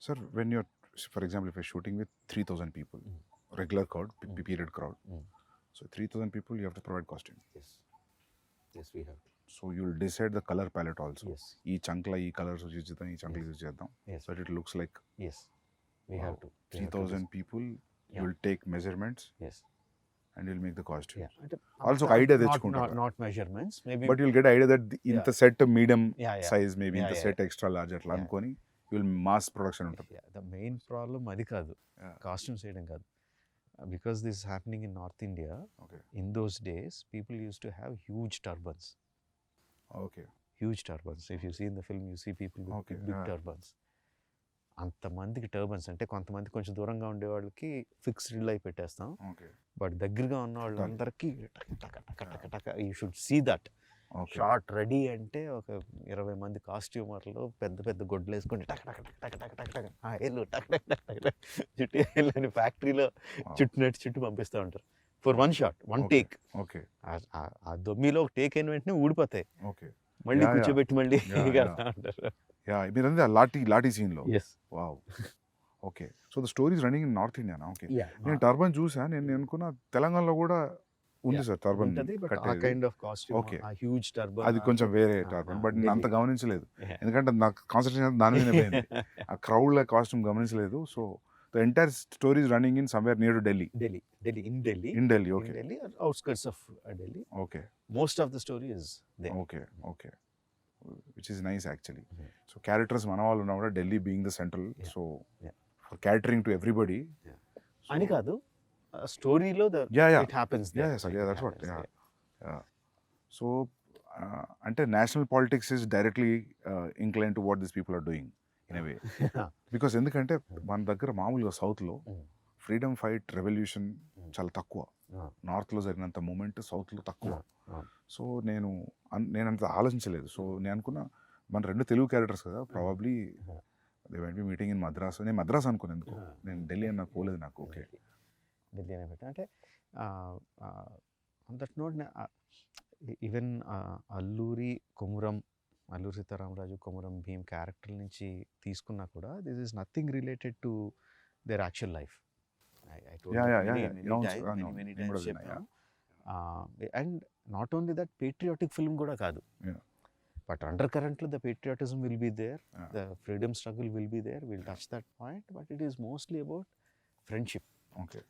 Sir, when you're, for example, if you're shooting with 3,000 people, regular crowd, period crowd, so 3,000 people, you have to provide costume. Yes, we have to. So you'll decide the color palette also. Yes. Ee chankla ee colors use chedam, ee chankla use chedam. So it looks like. Yes, we have to. 3,000 people, you will take measurements. Yes. And will make the costume. Yeah. అంటే also ఒక idea not తెచ్చుకుంటారు. not measurements, maybe. But you'll get idea that ఇంత set medium Yeah. Size, maybe Yeah, ఇంత yeah, set extra large అట్లా Yeah. అనుకొని will mass production ఉంటుంది. The main problem అది కాదు, Yeah. కాస్ట్యూమ్స్ వేయడం కాదు. Because this happening in north India, okay in those days people used to have huge turbans. Okay huge turbans. If you see in the film you see people Okay, big yeah. Turbans. అంతమందికి turbans అంటే కొంతమంది కొంచెం దూరంగా ఉండే వాళ్ళకి fixed light పెట్టేస్తాం, okay but దగ్గరగా ఉన్న వాళ్ళందరికీ you should see that okay shot ready అంటే ఒక 20 మంది కాస్ట్యూమర్లు పెద్ద పెద్ద గొడ్లు వేసుకొని టక్ టక్ టక్ టక్ టక్ టక్ టక్ ఎల్లు టక్ టక్ టక్ టక్ టక్ చుట్టూ వెళ్ళని ఫ్యాక్టరీలో చుట్టూ పంపిస్తూ ఉంటారు for one shot, one take. Okay ఆ దొమ్మిలో ఒక టేక్ అయిన వెంటనే ఊడిపోతాయి, ఓకే మళ్ళీ Yeah, కూర్చోబెట్టి మళ్ళీ Yeah, కడతా ఉంటారు. యా మీరంతా లాఠీ సీన్లో. Yes. Wow. Okay so the stories running in north ఇండియానా? ఓకే నేను టర్బన్ చూసా, నేను అనుకున్న తెలంగాణలో కూడా ఉంది సార్ టర్బన్ ఉంటది, బట్ ఆ కట్టేది. Kind of costume, Okay. ఆ హ్యూజ్ టర్బన్ అది కొంచెం వేరే టర్బన్, బట్ నేను అంత గమనించలేదు, ఎందుకంటే నాకు కాన్సన్ట్రేషన్ దాని మీద పోయింది. ఆ క్రౌడ్ కాస్ట్యూమ్ గమనించలేదు. So the entire stories running in somewhere near to Delhi. In Delhi, okay outskirts of Delhi. Okay Most of the story is there. Okay okay which is nice actually. So characters మన వాళ్ళు ఉన్నా కూడా Delhi being the central, so Yeah. For catering to everybody. అని కాదు, స్టోరీలో Yeah. It happens there. Yeah, that's what. Yeah. So అంటే national politics is directly incline to what this people are doing in a way. Because ఎందుకంటే మన దగ్గర మామూలుగా సౌత్లో freedom fight revolution చాలా తక్కువ, నార్త్లో జరిగినంత మూమెంట్ సౌత్లో తక్కువ. సో నేను అంత ఆలోచించలేదు. సో నేను అనుకున్నా మన 2 తెలుగు క్యారెక్టర్స్ కదా, probably they went be meeting in Madras. నేను మద్రాస్ అనుకున్నాను ఎందుకు, నేను ఢిల్లీ అని నాకు పోలేదు నాకు. ఓకే ఢిల్లీ అనే పెట్టా అంటే on that note even Alluri Sitaramaraju, Komuram Bheem character నుంచి తీసుకున్నా కూడా this is nothing related to their actual life. And not only that, patriotic film కూడా కాదు, బట్ అండర్ కరెంట్లో the patriotism will be there, the freedom struggle will be there, will touch that point, but it is mostly about friendship. Okay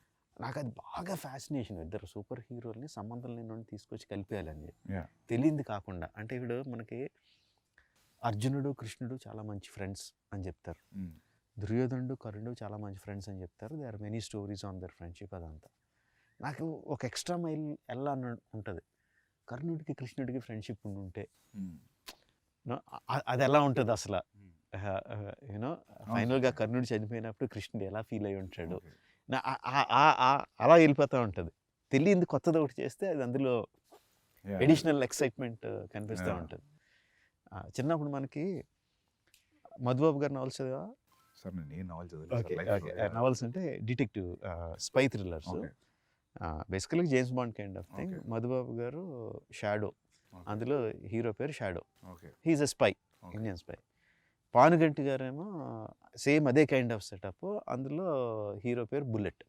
నాకు అది బాగా fascination, ఇద్దరు super హీరోల్ని సంబంధం లేని తీసుకొచ్చి కలిపేయాలని Yeah. తెలియంది కాకుండా. అంటే ఇప్పుడు మనకి అర్జునుడు కృష్ణుడు చాలా మంచి ఫ్రెండ్స్ అని చెప్తారు, దుర్యోధనుడు కర్ణుడు చాలా మంచి ఫ్రెండ్స్ అని చెప్తారు. They are many stories on their friendship. అదంతా నాకు ఒక ఎక్స్ట్రా మైల్ ఎలా ఉంటుంది, కర్ణుడికి కృష్ణుడికి ఫ్రెండ్షిప్ ఉంటే అది ఎలా ఉంటుంది అసలు. యూనో ఫైనల్గా కర్ణుడు చనిపోయినప్పుడు కృష్ణుడు ఎలా ఫీల్ అయి ఉంటాడు, అలా వెళ్ళిపోతూ ఉంటుంది. తెలియంది కొత్తది ఒకటి చేస్తే అది అందులో ఎడిషనల్ ఎక్సైట్మెంట్ కనిపిస్తూ ఉంటుంది. చిన్నప్పుడు మనకి మధుబాబు గారి నవల్స్ చదివా? సార్ నేను నావల్ నవల్స్ అంటే detective spy thrillers, basically James Bond kind of thing. Madhubabu గారు షాడో, అందులో హీరో పేరు Shadow, he is a spy, Indian spy. Panuganti గారేమో సేమ్ అదే కైండ్ ఆఫ్ సెటప్, అందులో హీరో పేరు బుల్లెట్.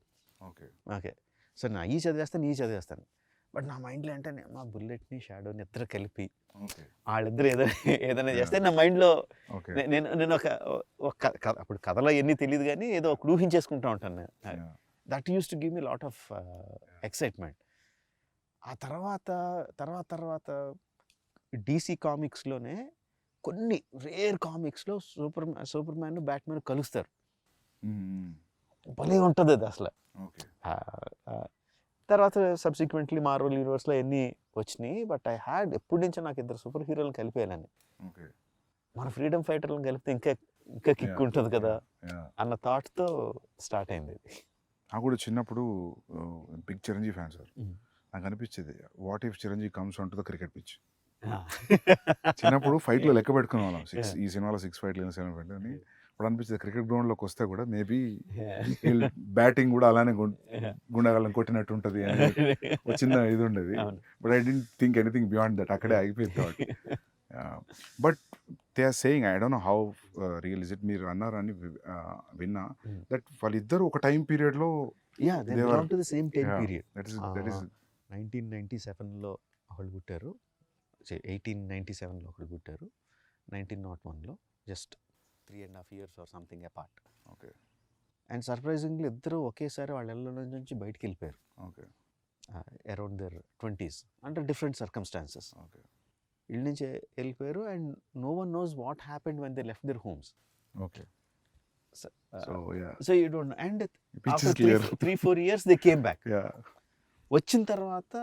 ఓకే సో నా ఈ చదివేస్తాను, బట్ నా మైండ్లో అంటే మా బుల్లెట్ని షాడోని ఇద్దరు కలిపి వాళ్ళిద్దరు ఏదైనా చేస్తే నా మైండ్లో నేను ఒక అప్పుడు కథలో ఎన్ని తెలియదు కానీ ఏదో ఒక ఊహించేసుకుంటూ ఉంటాను. That use to give me lot of excitement. ఆ తర్వాత DC కామిక్స్లోనే కొన్ని రేర్ కామిక్స్లో సూపర్ మ్యాన్ బ్యాట్మెన్ కలుస్తారు, భలే ఉంటుంది అది అసలు. తర్వాత సబ్సిక్వెంట్లీ మార్వెల్ యూనివర్స్లో ఎన్ని వచ్చినాయి, బట్ ఐ హ్యాడ్ ఎప్పటి నుంచో నాకు ఇద్దరు సూపర్ హీరోలను కలిపేయాలని. మన ఫ్రీడమ్ ఫైటర్లను కలిపితే ఇంకా కిక్ ఉంటుంది కదా అన్న థాట్తో స్టార్ట్ అయింది. నాకు కూడా చిన్నప్పుడు బిగ్ చిరంజీవి ఫ్యాన్ సార్. నాకు అనిపించేది what if Chiranjeevi comes on to the cricket pitch. చిన్నప్పుడు ఫైట్లో లెక్క పెట్టుకునే వాళ్ళం, ఈ సినిమాలో 6 ఫైట్లు 7 ఫైట్లు అని. ఇప్పుడు అనిపించేది క్రికెట్ గ్రౌండ్లోకి వస్తే కూడా మేబీ బ్యాటింగ్ కూడా అలానే గుండెగాళ్ళని కొట్టినట్టు ఉంటుంది అని ఒక చిన్న ఇది ఉండేది. But I don't think anything beyond that, అక్కడే ఆగిపోయింది. But they are saying, I don't know how real is it, మీరు అన్నారని విన్నా, దట్ వాళ్ళిద్దరు ఒక టైం పీరియడ్లో 1997లో ఒకళ్ళు పుట్టారు, 1897లో ఒకళ్ళు పుట్టారు, 1901లో, just 3.5 years or something apart. Okay. And surprisingly ఇద్దరు ఒకేసారి వాళ్ళ ఇళ్ళ నుంచి బయటికి వెళ్ళిపోయారు. ఓకే. అరౌండ్ దర్ 20s అంటే డిఫరెంట్ సర్కమ్స్టాన్సెస్. ఓకే ఇళ్ళ నుంచి వెళ్ళిపోయారు and no one knows what happened when they left their homes. Okay so yeah so you don't and pitch is after clear 3-4 years they came back. Yeah వచ్చిన తర్వాత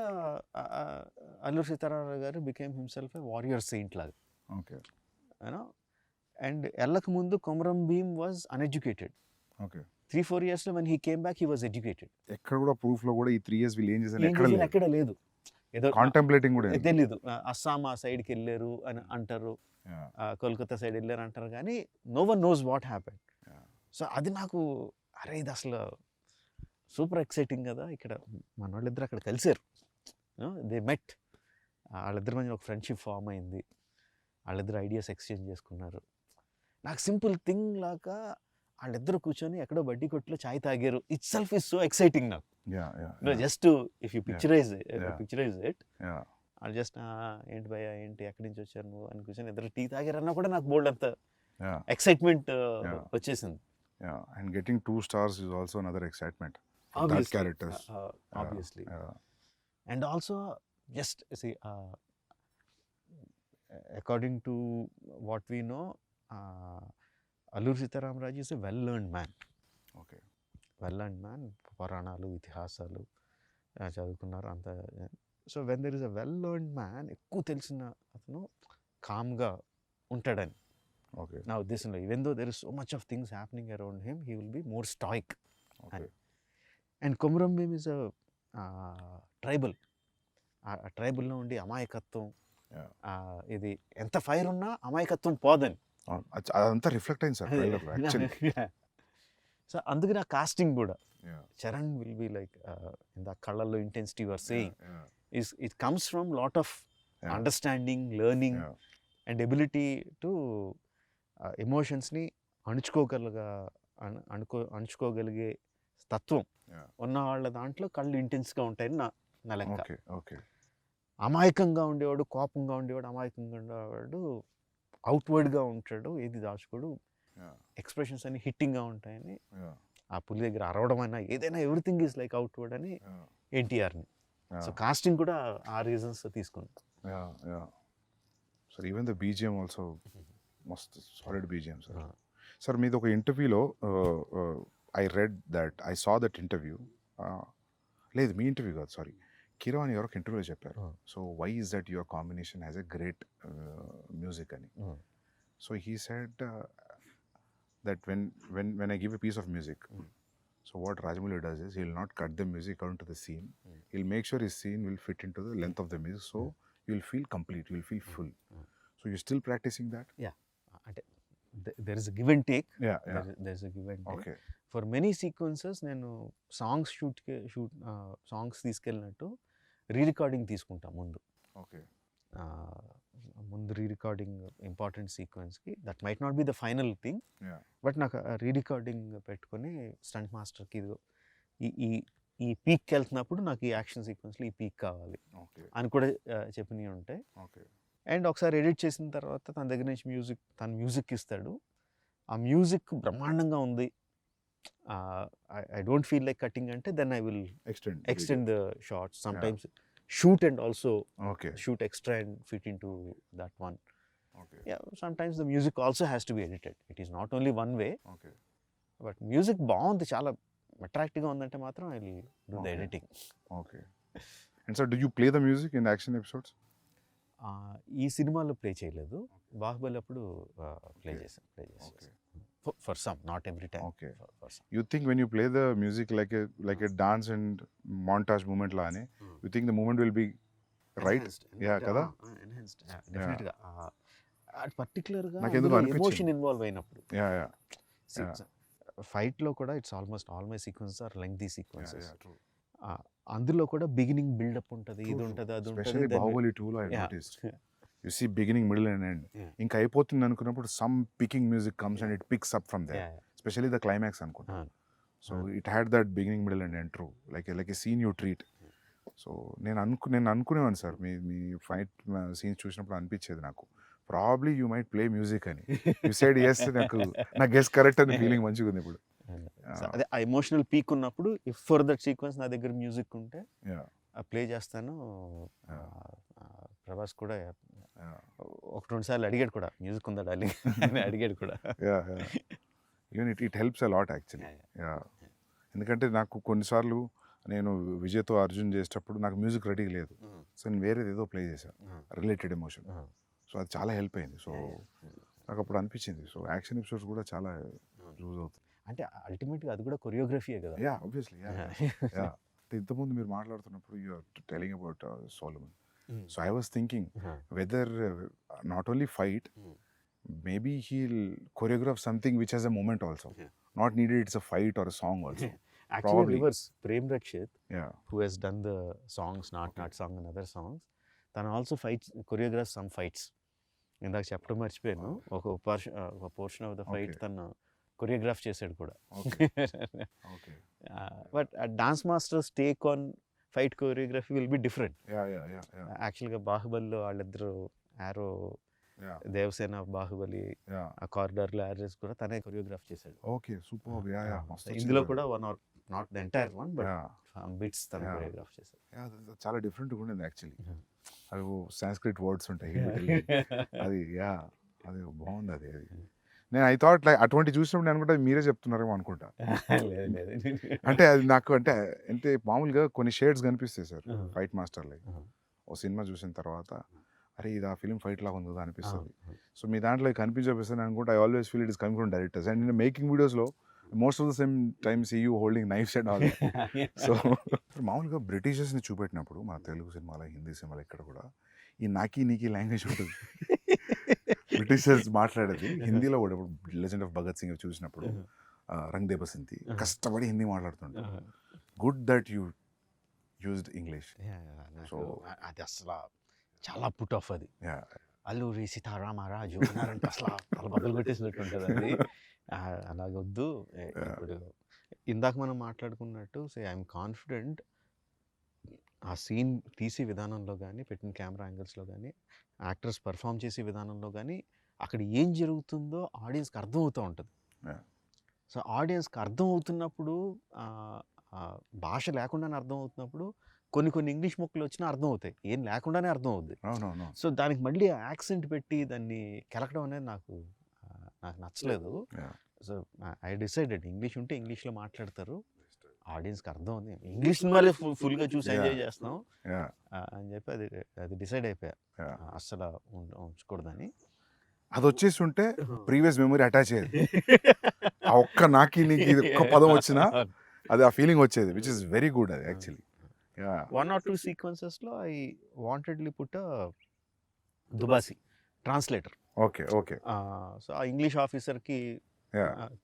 Alluri Sitaramaraju garu became himself a warrior saint లాగా, okay you know. And వెళ్ళక ముందు Komaram Bheem was uneducated. Okay 3-4 yearsలో when he came back he was educated. ఎక్కడ కూడా proof లో కూడా ఈ 3 years వీళ్ళు ఏం చేశారు ఎక్కడ లేదు, ఎక్కడ లేదు. ఏదో కాంటెంప్లేటింగ్ కూడా తెలీదు. అస్సాం ఆ సైడ్కి వెళ్ళారు అని అంటారు, కోల్కతా సైడ్ వెళ్ళారు అంటారు, కానీ no one knows what happened. So అది నాకు అరే ఇది అసలు సూపర్ ఎక్సైటింగ్ కదా. ఇక్కడ మన వాళ్ళిద్దరు అక్కడ కలిసారు, దే మెట్, వాళ్ళిద్దరి మధ్య ఒక ఫ్రెండ్షిప్ ఫామ్ అయింది, వాళ్ళిద్దరు ఐడియాస్ ఎక్స్చేంజ్ చేసుకున్నారు. నాకు సింపుల్ థింగ్ లాగా వాళ్ళిద్దరు కూర్చొని ఎక్కడో బడ్డీ కొట్టులో చాయ్ తాగారు, it self is so exciting నాకు. Just if you picturize it, వాళ్ళు జస్ట్ ఏంటి భయ్యా ఏంటి ఎక్కడి నుంచి వచ్చారు నువ్వు అని కూర్చొని ఇద్దరు టీ తాగారన్నా కూడా నాకు బోల్డ్ అంత ఎక్సైట్మెంట్ వచ్చేసింది. And getting 2 stars is also another excitement for that Obviously. characters. Obviously. And also just see, according to what we know, Alluri Sitaramraju is a well-learned man. Okay. Well-learned man, పురాణాలు ఇతిహాసాలు చదువుకున్నారు అంత. So when there is a well learned man, ఎక్కువ తెలిసిన అతను కామ్గా ఉంటాడని Okay. నా ఉద్దేశంలో. Even though there is so much of things happening around him, he will be more stoic. Okay. And Komaram Bheem is a tribal. ఆ ట్రైబల్లో ఉండి అమాయకత్వం, ఇది ఎంత ఫైర్ ఉన్నా అమాయకత్వం పోదని. అదంతా రిఫ్లెక్ట్ అయింది సార్ ట్రైలర్ యాక్చువల్లీ. సో అందుకని ఆ కాస్టింగ్ కూడా Charan will be like in the కళ్ళల్లో intensity your saying is it comes from lot of understanding, learning and ability to ఎమోషన్స్ని అణుచుకోగలిగే తత్వం ఉన్న వాళ్ళ దాంట్లో కళ్ళు ఇంటెన్స్గా ఉంటాయని నా లెక్క. ఓకే అమాయకంగా ఉండేవాడు, కోపంగా ఉండేవాడు, అమాయకంగా ఉండేవాడు అవుట్వర్డ్గా ఉంటాడు, ఏది దాచుకోడు, ఎక్స్ప్రెషన్స్ అన్ని హిట్టింగ్గా ఉంటాయని. ఆ పులి దగ్గర అరవడం అయినా ఏదైనా ఎవ్రీథింగ్ ఈజ్ లైక్ అవుట్వర్డ్ అని ఎన్టీఆర్ని. సో కాస్టింగ్ కూడా ఆ రీజన్స్ తీసుకుని. Sir even the BGM also మస్త్ సాలిడ్ బీజిఎం సార్. సార్ మీది ఒక ఇంటర్వ్యూలో I read that I saw that interview, లేదు మీ ఇంటర్వ్యూ కాదు సారీ, కిరాన్ ఎవరో ఒక ఇంటర్వ్యూలో చెప్పారు. So why is that your combination has a great music అని. So he said that when I give a piece of music, so what Rajamouli does is he'll not cut the music according to the scene. He'll make sure his scene will fit into the length of the music, so you'll feel complete, you'll feel full. So you're still practicing that? Yeah, there is a give and take. There's a give and take. Okay. For many sequences నేను songs shoot songs తీసుకెళ్ళినట్టు rerecording తీసుకుంటా ముందు. Okay. ముందు rerecording important సీక్వెన్స్కి, that might not be the final thing, but నాకు rerecording పెట్టుకొని stunt మాస్టర్కి ఇదిగో ఈ పీక్కి వెళ్తున్నప్పుడు నాకు ఈ యాక్షన్ సీక్వెన్స్లో ఈ పీక్ కావాలి అని కూడా చెప్పినవి ఉంటాయి. అండ్ ఒకసారి ఎడిట్ చేసిన తర్వాత తన దగ్గర నుంచి మ్యూజిక్ ఇస్తాడు, ఆ మ్యూజిక్ బ్రహ్మాండంగా ఉంది, I don't feel like cutting అంటే then I will extend the shots, sometimes shoot and also shoot extra and fit into that one. Sometimes the music also has to be edited. It is not only one way. But music బాగుంది, చాలా attractive గా ఉందంటే మాత్రం I will do the editing. Okay. And so do you play the music in the action episodes? ఈ సినిమాలో play చేయలేదు, బాహుబలి అప్పుడు play చేశాను. For some, not every time. Okay. For some. You think when you play the music like a dance and montage movement la ane, you think the movement will be right? Enhanced. kada? Enhanced. Definitely. Particular గా emotion involve అయినప్పుడు. Fight లో కూడా it's almost all my sequences are lengthy sequences. అందులో కూడా beginning buildup ఉంటుంది, ఇది ఉంటుంది, అది ఉంటుంది. Especially Bahubali 2 lo I noticed. You see beginning, middle and end. ఇంకా అయిపోతుంది అనుకున్నప్పుడు some picking music comes and it picks up from there. Especially the climax అనుకుంటా. So it had that beginning, middle and end true. Like a scene you treat. So నేను అనుకునేవాను sir, మీ fight scenes చూసినప్పుడు అనిపించేది నాకు, probably you might play music అని. You side yes, నా guess correct అని feeling మంచిగా ఉంది ఇప్పుడు. అదే ఆ ఎమోషనల్ పీక్ ఉన్నప్పుడు ఇఫ్ ఫర్ దట్ సీక్వెన్స్ నా దగ్గర మ్యూజిక్ ఉంటే ప్లే చేస్తాను. Yeah. ప్రభాస్ కూడా Yeah. ఒక 2 సార్లు అడిగాడు కూడా, మ్యూజిక్ ఉందా డార్లింగ్ అని అడిగాడు కూడా. Yeah, yeah. Even it helps a lot actually. Yeah, ఎందుకంటే నాకు కొన్నిసార్లు నేను విజయ్తో అర్జున్ చేసేటప్పుడు నాకు మ్యూజిక్ రెడీ లేదు, సో నేను వేరేది ఏదో ప్లే చేశాను రిలేటెడ్ ఎమోషన్, సో అది చాలా హెల్ప్ అయింది. సో నాకు అప్పుడు అనిపించింది, సో యాక్షన్ ఎపిసోడ్స్ కూడా చాలా యూజ్ అవుతుంది. అంటే అల్టిమేట్గా అది కూడా కొరియోగ్రఫీయే కదా. Yeah, obviously. యా, ఇంతకుముందు మీరు మాట్లాడుతున్నప్పుడు you are telling about Solomon, so I was thinking whether not only fight, maybe he'll choreograph something which has a moment also. Not needed it's a fight or a song also. Actually, Probably. reverse. Prem Rakshit, Yeah. who has done the songs, Not Song and other songs, తను also fights, choreographs some fights. ఇందాక చెప్పడం మర్చిపోయాను, ఒక portion of the fight తను choreograph చేశాడు కూడా. Okay. But dance masters take on fight choreography will be different. Yeah. యాక్చువల్గా బాహుబలిలో వాళ్ళిద్దరు ఆరో, Yeah. దేవసేన బాహుబలి Yeah. ఆ కారిడార్లో యారెస్ కూడా తనే కొరియోగ్రాఫ్ చేశాడు. Okay, superb. Yeah. మస్తు ఇందులో వచ్చింది. కూడా one or not the entire one but Yeah. Bits తను Yeah. కొరియోగ్రాఫ్ చేశాడు. Yeah, అది చాలా డిఫరెంట్గా ఉండింది యాక్చువల్లీ. అవి సాంస్క్రిట్ వర్డ్స్ ఉంటాయి అది. యా, అది బాగుంది. అది నేను ఐ థాట్ లైక్ అటువంటి చూసినప్పుడు నేను అనుకుంటా మీరే చెప్తున్నారేమో అనుకుంటా. అంటే అది నాకు అంటే మామూలుగా కొన్ని షేడ్స్ కనిపిస్తాయి సార్ ఫైట్ మాస్టర్ లైక్. ఓ సినిమా చూసిన తర్వాత అరే ఇది ఆ ఫిలిం ఫైట్ లాగా ఉంది కదా అనిపిస్తుంది. సో మీ దాంట్లో కనిపించపిస్తాను అనుకుంటే I always feel it is coming from directors. And నేను మేకింగ్ వీడియోస్లో most of the same time see you holding knifes and all. So మామూలుగా బ్రిటిషర్స్ని చూపెట్టినప్పుడు మన తెలుగు సినిమాలో, హిందీ సినిమాలో ఇక్కడ కూడా ఈ నాకీ నీకీ లాంగ్వేజ్ ఉంటుంది. బ్రిటిషర్స్ మాట్లాడేది హిందీలో కూడా. ఇప్పుడు లెజెండ్ ఆఫ్ భగత్ సింగ్ చూసినప్పుడు రంగ్ దే బసంతి కష్టపడి హిందీ మాట్లాడుతుంటారు. Good that you used English. So అది అసలు చాలా పుట్ ఆఫ్. అది యా, అల్లూరి సీతారామరాజు అన్నారంటే అసలు తల బదులు కొట్టేసినట్టు ఉంటుంది అది. అలాగొద్దు. ఇప్పుడు ఇందాక మనం మాట్లాడుకున్నట్టు ఐఎమ్ కాన్ఫిడెంట్ ఆ సీన్ తీసే విధానంలో కానీ, పెట్టిన కెమెరా యాంగిల్స్లో కానీ, యాక్టర్స్ పర్ఫామ్ చేసే విధానంలో కానీ, అక్కడ ఏం జరుగుతుందో ఆడియన్స్కి అర్థమవుతూ ఉంటుంది. సో ఆడియన్స్కి అర్థం అవుతున్నప్పుడు, భాష లేకుండానే అర్థం అవుతున్నప్పుడు కొన్ని ఇంగ్లీష్ ముక్కలు వచ్చినా అర్థం అవుతాయి, ఏం లేకుండానే అర్థం అవుద్ది. సో దానికి మళ్ళీ యాక్సెంట్ పెట్టి దాన్ని కెలకడం అనేది నాకు నచ్చలేదు. సో ఐ డిసైడెడ్ ఇంగ్లీష్ ఉంటే ఇంగ్లీష్లో మాట్లాడతారు, ఆడియన్స్కి అర్థం ఉంది, ఇంగ్లీష్ సినిమాలే ఫుల్గా చూసి ఎంజాయ్ చేస్తాం అని చెప్పి అది డిసైడ్ అయిపోయా అస్సలు ఉంచకూడదని. అది వచ్చేసి ఉంటే ప్రీవియస్ మెమరీ అటాచ్ అయ్యేది. ఆ ఒక్క నాకి నీకు ఒక్క పదం వచ్చినా అది ఆ ఫీలింగ్ వచ్చేది, విచ్ ఇస్ వెరీ గుడ్. అది యాక్చువల్లీ 1 or 2 sequences లో I wantedly put దుబాసి translator. Okay. So ఆ ఇంగ్లీష్ ఆఫీసర్కి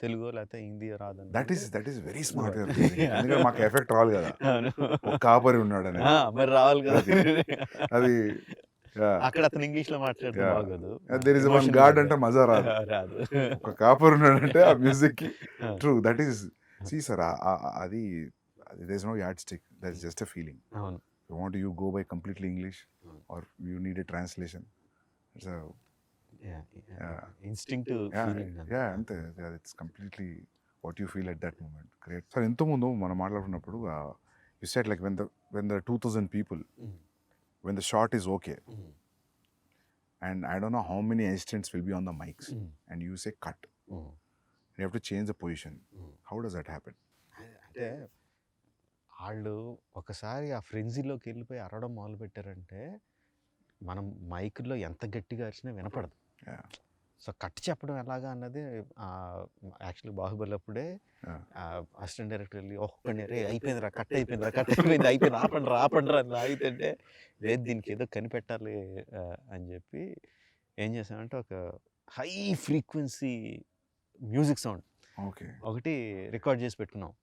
తెలుగు లేకపోతే హిందీ రాదని. That is very smart. ఎందుకంటే మాకు ఎఫెక్ట్ రావాలి కదా, ఒక కాపరి ఉన్నాడని. మరి రావాలి కదా అది. అక్కడ అతను ఇంగ్లీష్ లో మాట్లాడితే బాగోదు. దేర్ ఇస్ వన్ గాడ్ అంటే మజా రాదు. ఒక కాపరి ఉన్నాడంటే ఆ మ్యూజిక్ కి. True, that is see sir. అది there is no yardstick, that's just a feeling. You go by completely English or you need a translation. It's a instinctive feeling. Ante it's completely what you feel at that moment. Great. Sir, ఇంత ముందు మనం మాట్లాడుకున్నప్పుడు you said like when the 2000 people, when the shot is okay, and I don't know how many assistants will be on the mics, and you say cut, you have to change the position. How does that happen? అంటే వాళ్ళు ఒకసారి ఆ ఫ్రెంజీలోకి వెళ్ళిపోయి అరవడం మొదలు పెట్టారంటే మనం మైక్లో ఎంత గట్టిగా అరిచినా వినపడదు. సో కట్ చెప్పడం ఎలాగా అన్నది యాక్చువల్లీ బాహుబలి అప్పుడే అసిస్టెంట్ డైరెక్టర్ వెళ్ళి ఒక్కడిని రే అయిపోయిందిరా, కట్ అయిపోయింది ఆపండి అని ఆగితే లేదు దీనికి ఏదో కనిపెట్టాలి అని చెప్పి ఏం చేసామంటే ఒక హై ఫ్రీక్వెన్సీ మ్యూజిక్ సౌండ్ ఒకటి రికార్డ్ చేసి పెట్టుకున్నాం.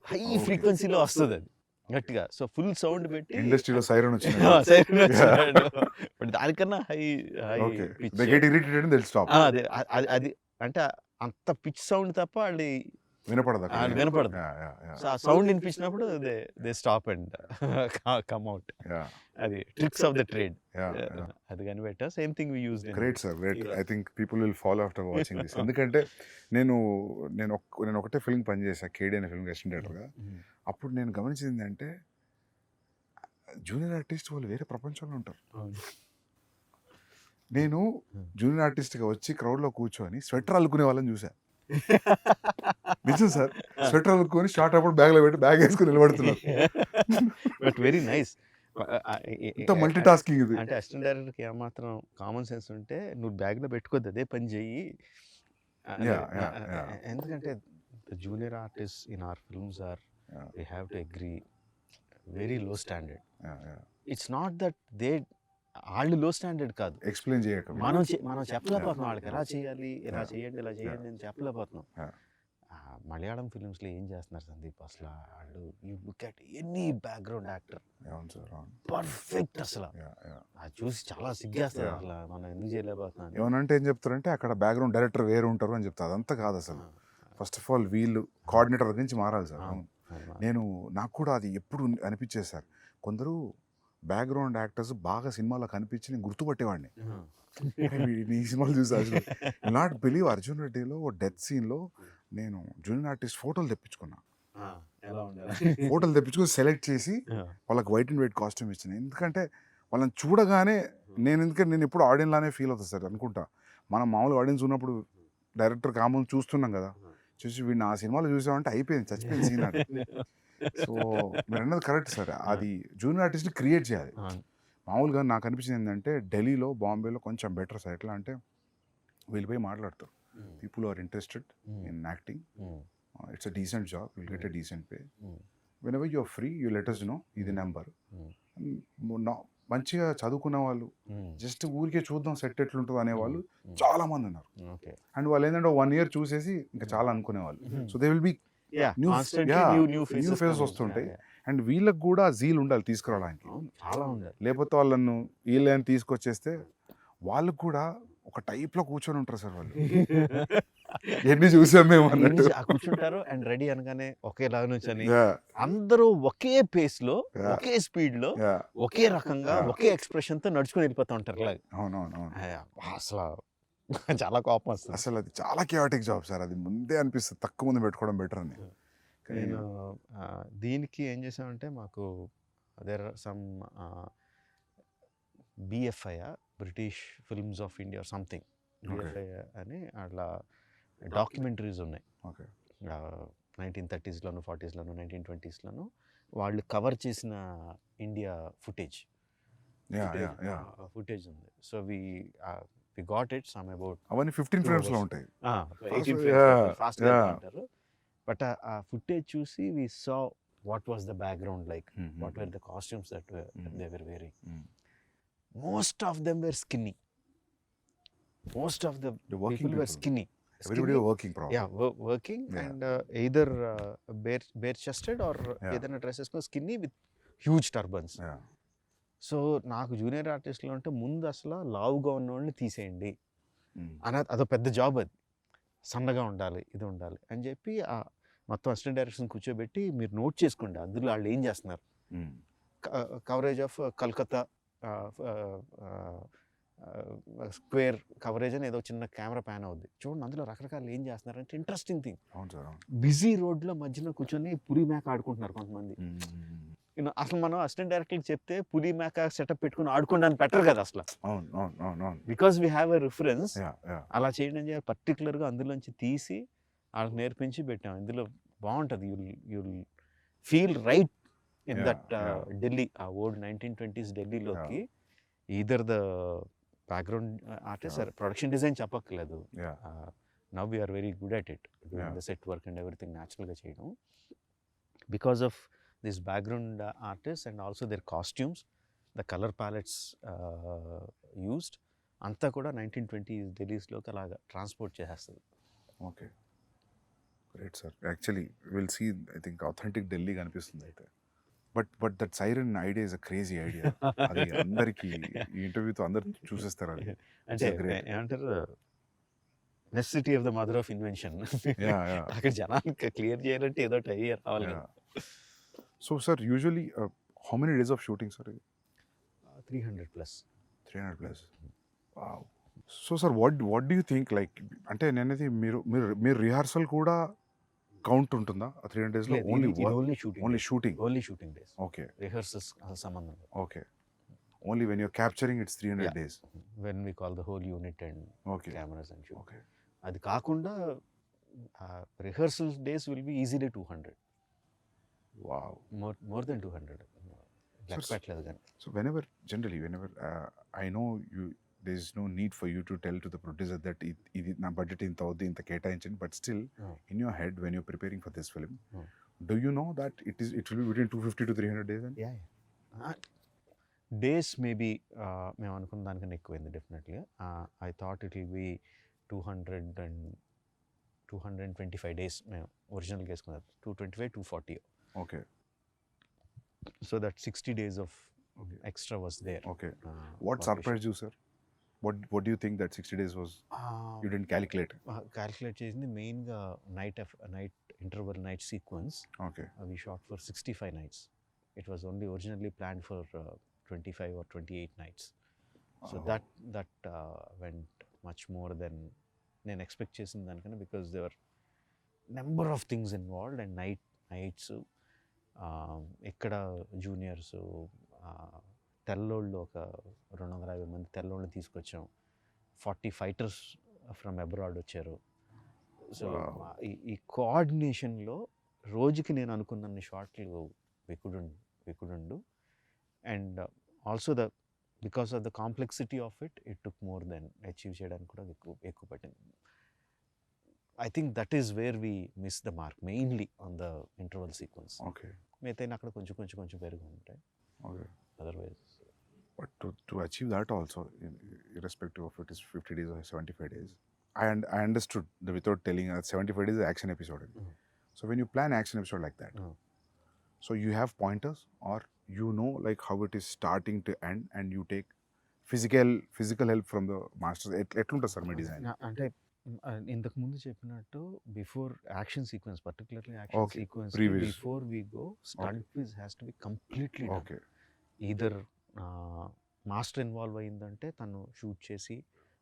హై ఫ్రీక్వెన్సీలో వస్తుంది అది గట్టిగా. సో ఫుల్ సౌండ్ పెట్టి ఇండస్ట్రీలో సైరన్ వచ్చింది. బట్ దానికన్నా హై తెలుసు. అది అంటే అంత పిచ్ సౌండ్ తప్ప వాళ్ళు వినపడదు అక్కడ. వినపడదు. Yeah, yeah, yeah. సో ఆ సౌండ్ వినిపించినప్పుడు they stop and come out. Yeah, అది tricks of the trade. yeah, yeah. అది కనిపెట్టా. Same thing we used. Great sir, great. I think people will follow after watching this. ఎందుకంటే నేను నేను ఒకటే film పనిచేసా, కేడీ అనే ఫిల్మ్ అసిస్టెంట్ డైరెక్టర్గా. అప్పుడు నేను గమనించింది ఏంటంటే జూనియర్ ఆర్టిస్ట్ వాళ్ళు వేరే ప్రపంచంలో ఉంటారు. నేను జూనియర్ ఆర్టిస్ట్గా వచ్చి క్రౌడ్లో కూర్చొని స్వెటర్ అల్లుకునే వాళ్ళని చూసా. నిజం సార్, స్వెటర్ అల్లుకొని షార్ట్ అప్పుడు బ్యాగ్లో పెట్టి బ్యాగ్ వేసుకుని నిలబడుతున్నారు. But very nice. ఇంత మల్టీ టాస్కింగ్ ఇది. అంటే అసిస్టెంట్ డైరెక్టర్కి ఏమాత్రం కామన్ సెన్స్ ఉంటే నువ్వు బ్యాగ్లో పెట్టుకోద్దు, అదే పని చెయ్యి. ఎందుకంటే the junior artist in are films are we have to agree very low standard. It's not that they వాళ్ళు లో స్టాండర్డ్ కాదు, ఎక్స్ప్లెయిన్ చేయక మనం చెప్పలేకపోతున్నాం వాళ్ళకి ఎలా చేయాలి, ఇలా చేయండి, ఇలా చేయండి అని చెప్పలేకపోతున్నాం. మలయాళం ఫిలిమ్స్లో ఏం చేస్తున్నారు సందీప్ అసలు వాళ్ళు, you look at any background actor perfect అసలు. అది చూసి చాలా సిగ్గేస్తారు అసలు, మనం ఎందుకు చేయలేకపోతున్నాం. ఏమనంటే ఏం చెప్తారంటే అక్కడ బ్యాక్గ్రౌండ్ డైరెక్టర్ వేరు ఉంటారు అని చెప్తారు. అదంతా కాదు అసలు. ఫస్ట్ ఆఫ్ ఆల్ వీళ్ళు కోఆర్డినేటర్ నుంచి మారాలి సార్. నాకు కూడా అది ఎప్పుడు అనిపించేది సార్, కొందరు బ్యాక్గ్రౌండ్ యాక్టర్స్ బాగా సినిమాలో కనిపించి నేను గుర్తుపట్టేవాడిని. ఈ సినిమాలు చూసి నాట్ బిలీవ్ అర్జున్ రెడ్డిలో డెత్ సీన్లో నేను జూనియర్ ఆర్టిస్ట్ ఫోటోలు తెప్పించుకున్నా. ఫోటోలు తెప్పించుకొని సెలెక్ట్ చేసి వాళ్ళకి వైట్ అండ్ వైట్ కాస్ట్యూమ్ ఇచ్చిన. ఎందుకంటే వాళ్ళని చూడగానే నేను ఎప్పుడు ఆడియన్స్ లానే ఫీల్ అవుతుంది సార్ అనుకుంటా. మనం మామూలుగా ఆడియన్స్ ఉన్నప్పుడు డైరెక్టర్ కామన్ చూస్తున్నాం కదా, చూసి వీడిని ఆ సినిమాలో చూసామంటే అయిపోయింది, చచ్చిపోయింది సీన్ అది. సో మీరు అన్నది కరెక్ట్ సార్, అది జూనియర్ ఆర్టిస్ట్ క్రియేట్ చేయాలి. మామూలుగా నాకు అనిపించింది ఏంటంటే ఢిల్లీలో, బాంబేలో కొంచెం బెటర్ సార్. ఎట్లా అంటే వీళ్ళు పోయి మాట్లాడతారు, people are interested in acting, it's a decent job, will get a decent pay, when ever you are free you let us know, ఇది నెంబర్. మంచిగా చదువుకున్న వాళ్ళు జస్ట్ ఊరికే చూద్దాం సెట్ ఎట్లుంటుంది అనేవాళ్ళు చాలా మంది ఉన్నారు. అండ్ వాళ్ళు ఏంటంటే 1 year చూసేసి ఇంకా చాలా అనుకునేవాళ్ళు. So they will be new faces వస్తుంటాయి. అండ్ వీళ్ళకి కూడా జీల్ ఉండాలి తీసుకురావడానికి, చాలా ఉండాలి. లేకపోతే వాళ్ళను వీళ్ళని తీసుకొచ్చేస్తే వాళ్ళకు కూడా ఒక టైప్లో కూర్చొని ఉంటారు సార్ వాళ్ళు. ఎన్ని చూసాం మేము అన్నట్టు కూర్చుంటారు అండ్ రెడీ అనగానే ఒకేలా నుంచని అందరూ ఒకే పేస్ లో, ఒకే స్పీడ్ లో, ఒకే రకంగా, ఒకే ఎక్స్ప్రెషన్ తో నడుచుకుని వెళ్ళిపోతూ ఉంటారు. అవునవును, అసలు చాలా కోపం వస్తుంది. అసలు అది చాలా కియాటిక్ జాబ్ సార్. అది ముందే అనిపిస్తుంది తక్కువ మంది పెట్టుకోవడం బెటర్ అని. నేను దీనికి ఏం చేసామంటే మాకు there are some BFI British films of India something, BFI అని అట్లా డాక్యుమెంటరీస్ ఉన్నాయి. 1930s, 40s, 1920s వాళ్ళు కవర్ చేసిన ఇండియా ఫుటేజ్ ఉంది. So we got it some about అవన్నీ 15 frames లో ఉంటాయి, 18 frames ఫాస్ట్ గా అంటారు. బట్ ఆ ఫుటేజ్ చూసి we saw what was the background like, what were the costumes that they were wearing. Most of them were skinny. Most of the people were skinny. Everybody were working probably. Yeah, working and either bare chested or either dresses skinny with huge turbans. So నాకు junior ఆర్టిస్ట్లో అంటే ముందు అసలు లావుగా ఉన్న వాళ్ళని తీసేయండి అని, అదో పెద్ద జాబ్. అది సన్నగా ఉండాలి, ఇది ఉండాలి అని చెప్పి మొత్తం అసిస్టెంట్ డైరెక్షన్ కూర్చోబెట్టి మీరు నోట్ చేసుకోండి అందులో వాళ్ళు ఏం చేస్తున్నారు. Coverage of Calcutta square coverage అని ఏదో చిన్న కెమెరా ప్యాన్ అవుద్ది చూడండి, అందులో రకరకాలు ఏం చేస్తున్నారు అంటే ఇంట్రెస్టింగ్ థింగ్. బిజీ రోడ్లో మధ్యలో కూర్చొని పులి మేక ఆడుకుంటున్నారు కొంతమంది. అసలు మనం అసిస్టెంట్ డైరెక్టర్కి చెప్తే పులి మేక సెటప్ పెట్టుకుని ఆడుకోవడానికి పెట్టరు కదా అసలు, because we have a reference. అలా చేయడం చేయాలి పర్టికులర్గా అందులోంచి తీసి వాళ్ళకి నేర్పించి పెట్టాం. ఇందులో బాగుంటుంది, you'll feel right in that Delhi, ఆ ఓల్డ్ 1920s ఢిల్లీలోకి. Either the background artist or production design చెప్పక్కర్లేదు. Now we're very good at it, doing the set work and everything న్యాచురల్గా చేయడం, because of this background artist and also their costumes, the colour palettes used అంతా కూడా 1920s ఢిల్లీస్లోకి అలాగా transport చేసేస్తుంది. Okay, great sir. Actually will see, I think authentic Delhi కనిపిస్తుంది అయితే. But that siren idea is a crazy idea. అది అందరికి ఈ ఇంటర్వ్యూతో అందరు చూసేస్తారు. అది అంటే ఏమంటారు, necessity of the mother of invention. Yeah. అక్కడ జనానికి క్లియర్ చేయాలంటే ఏదో ఒకటి అయ్యి రావాలి Yeah. కదా. So, sir, usually, how many days of shooting, sir? 300+. 300 plus. Wow. So, sir, what do you think? Like, అంటే నేనైతే మీరు రిహార్సల్ కూడా కౌంట్ ఉంటుందా 300 days లో? లేదు, ఓన్లీ ఇది only shooting. Only shooting. Only shooting days. Okay. Rehearsals సంబంధం లేదు. Okay. Only when you're capturing it's 300 Yeah. days. When we call the whole unit and okay. Cameras and shoot. Okay. అది కాకుండా rehearsal days will be easily 200. Wow. More than 200. లెక్క పెట్టలేదు కానీ. So whenever I know there is no need for you to tell to the producer that ఇది నా budget ఇంత అవుద్ది, ఇంత కేటాయించండి, but still in your head when you're preparing for this film, do you know that it will be between 250 to 300 days? And days maybe మేము అనుకున్న దానికన్నా ఎక్కువైంది డెఫినెట్లీగా. I thought it will be 225 days మేము ఒరిజినల్గా వేసుకున్నది. 225, 240. Okay. So that 60 days of extra was there. Okay. What surprised you, sir? What do you think that 60 days was? You didn't calculate? Calculate చేసింది మెయిన్గా night interval night sequence. Okay. We shot for 65 nights. It was only originally planned for 25 or 28 nights. So that went much more than నేను expect చేసిన దానికన్నా, because there were number of things involved and nights. ఇక్కడ juniors తెల్లోళ్ళు ఒక 250 మంది తెల్లోళ్ళు తీసుకొచ్చాం. 40 fighters from abroad వచ్చారు. So ఈ కోఆర్డినేషన్లో రోజుకి నేను అనుకున్న షాట్లు we couldn't do. And also because of the complexity of it took more than achieve చేయడానికి కూడా ఎక్కువ పట్టింది. I think that is where we missed the mark, mainly on the interval sequence. Okay. మిగతా అక్కడ కొంచెం పెరుగు ఉంటాయి. Okay. Otherwise, but to achieve that also, irrespective of it is 50 days or 75 days, I understood that without telling 75 days is action episode. So when you plan action episode like that, so you have pointers, or you know like how it is starting to end, and you take physical help from the masters. ఎట్లుంటుంది sir మీ design? అంటే ఇంతకు ముందు చెప్పినట్టు before action sequence, particularly action sequence, before we go stunt quiz has to be completely okay. Either master involve అయ్యిందంటే తను shoot చేసి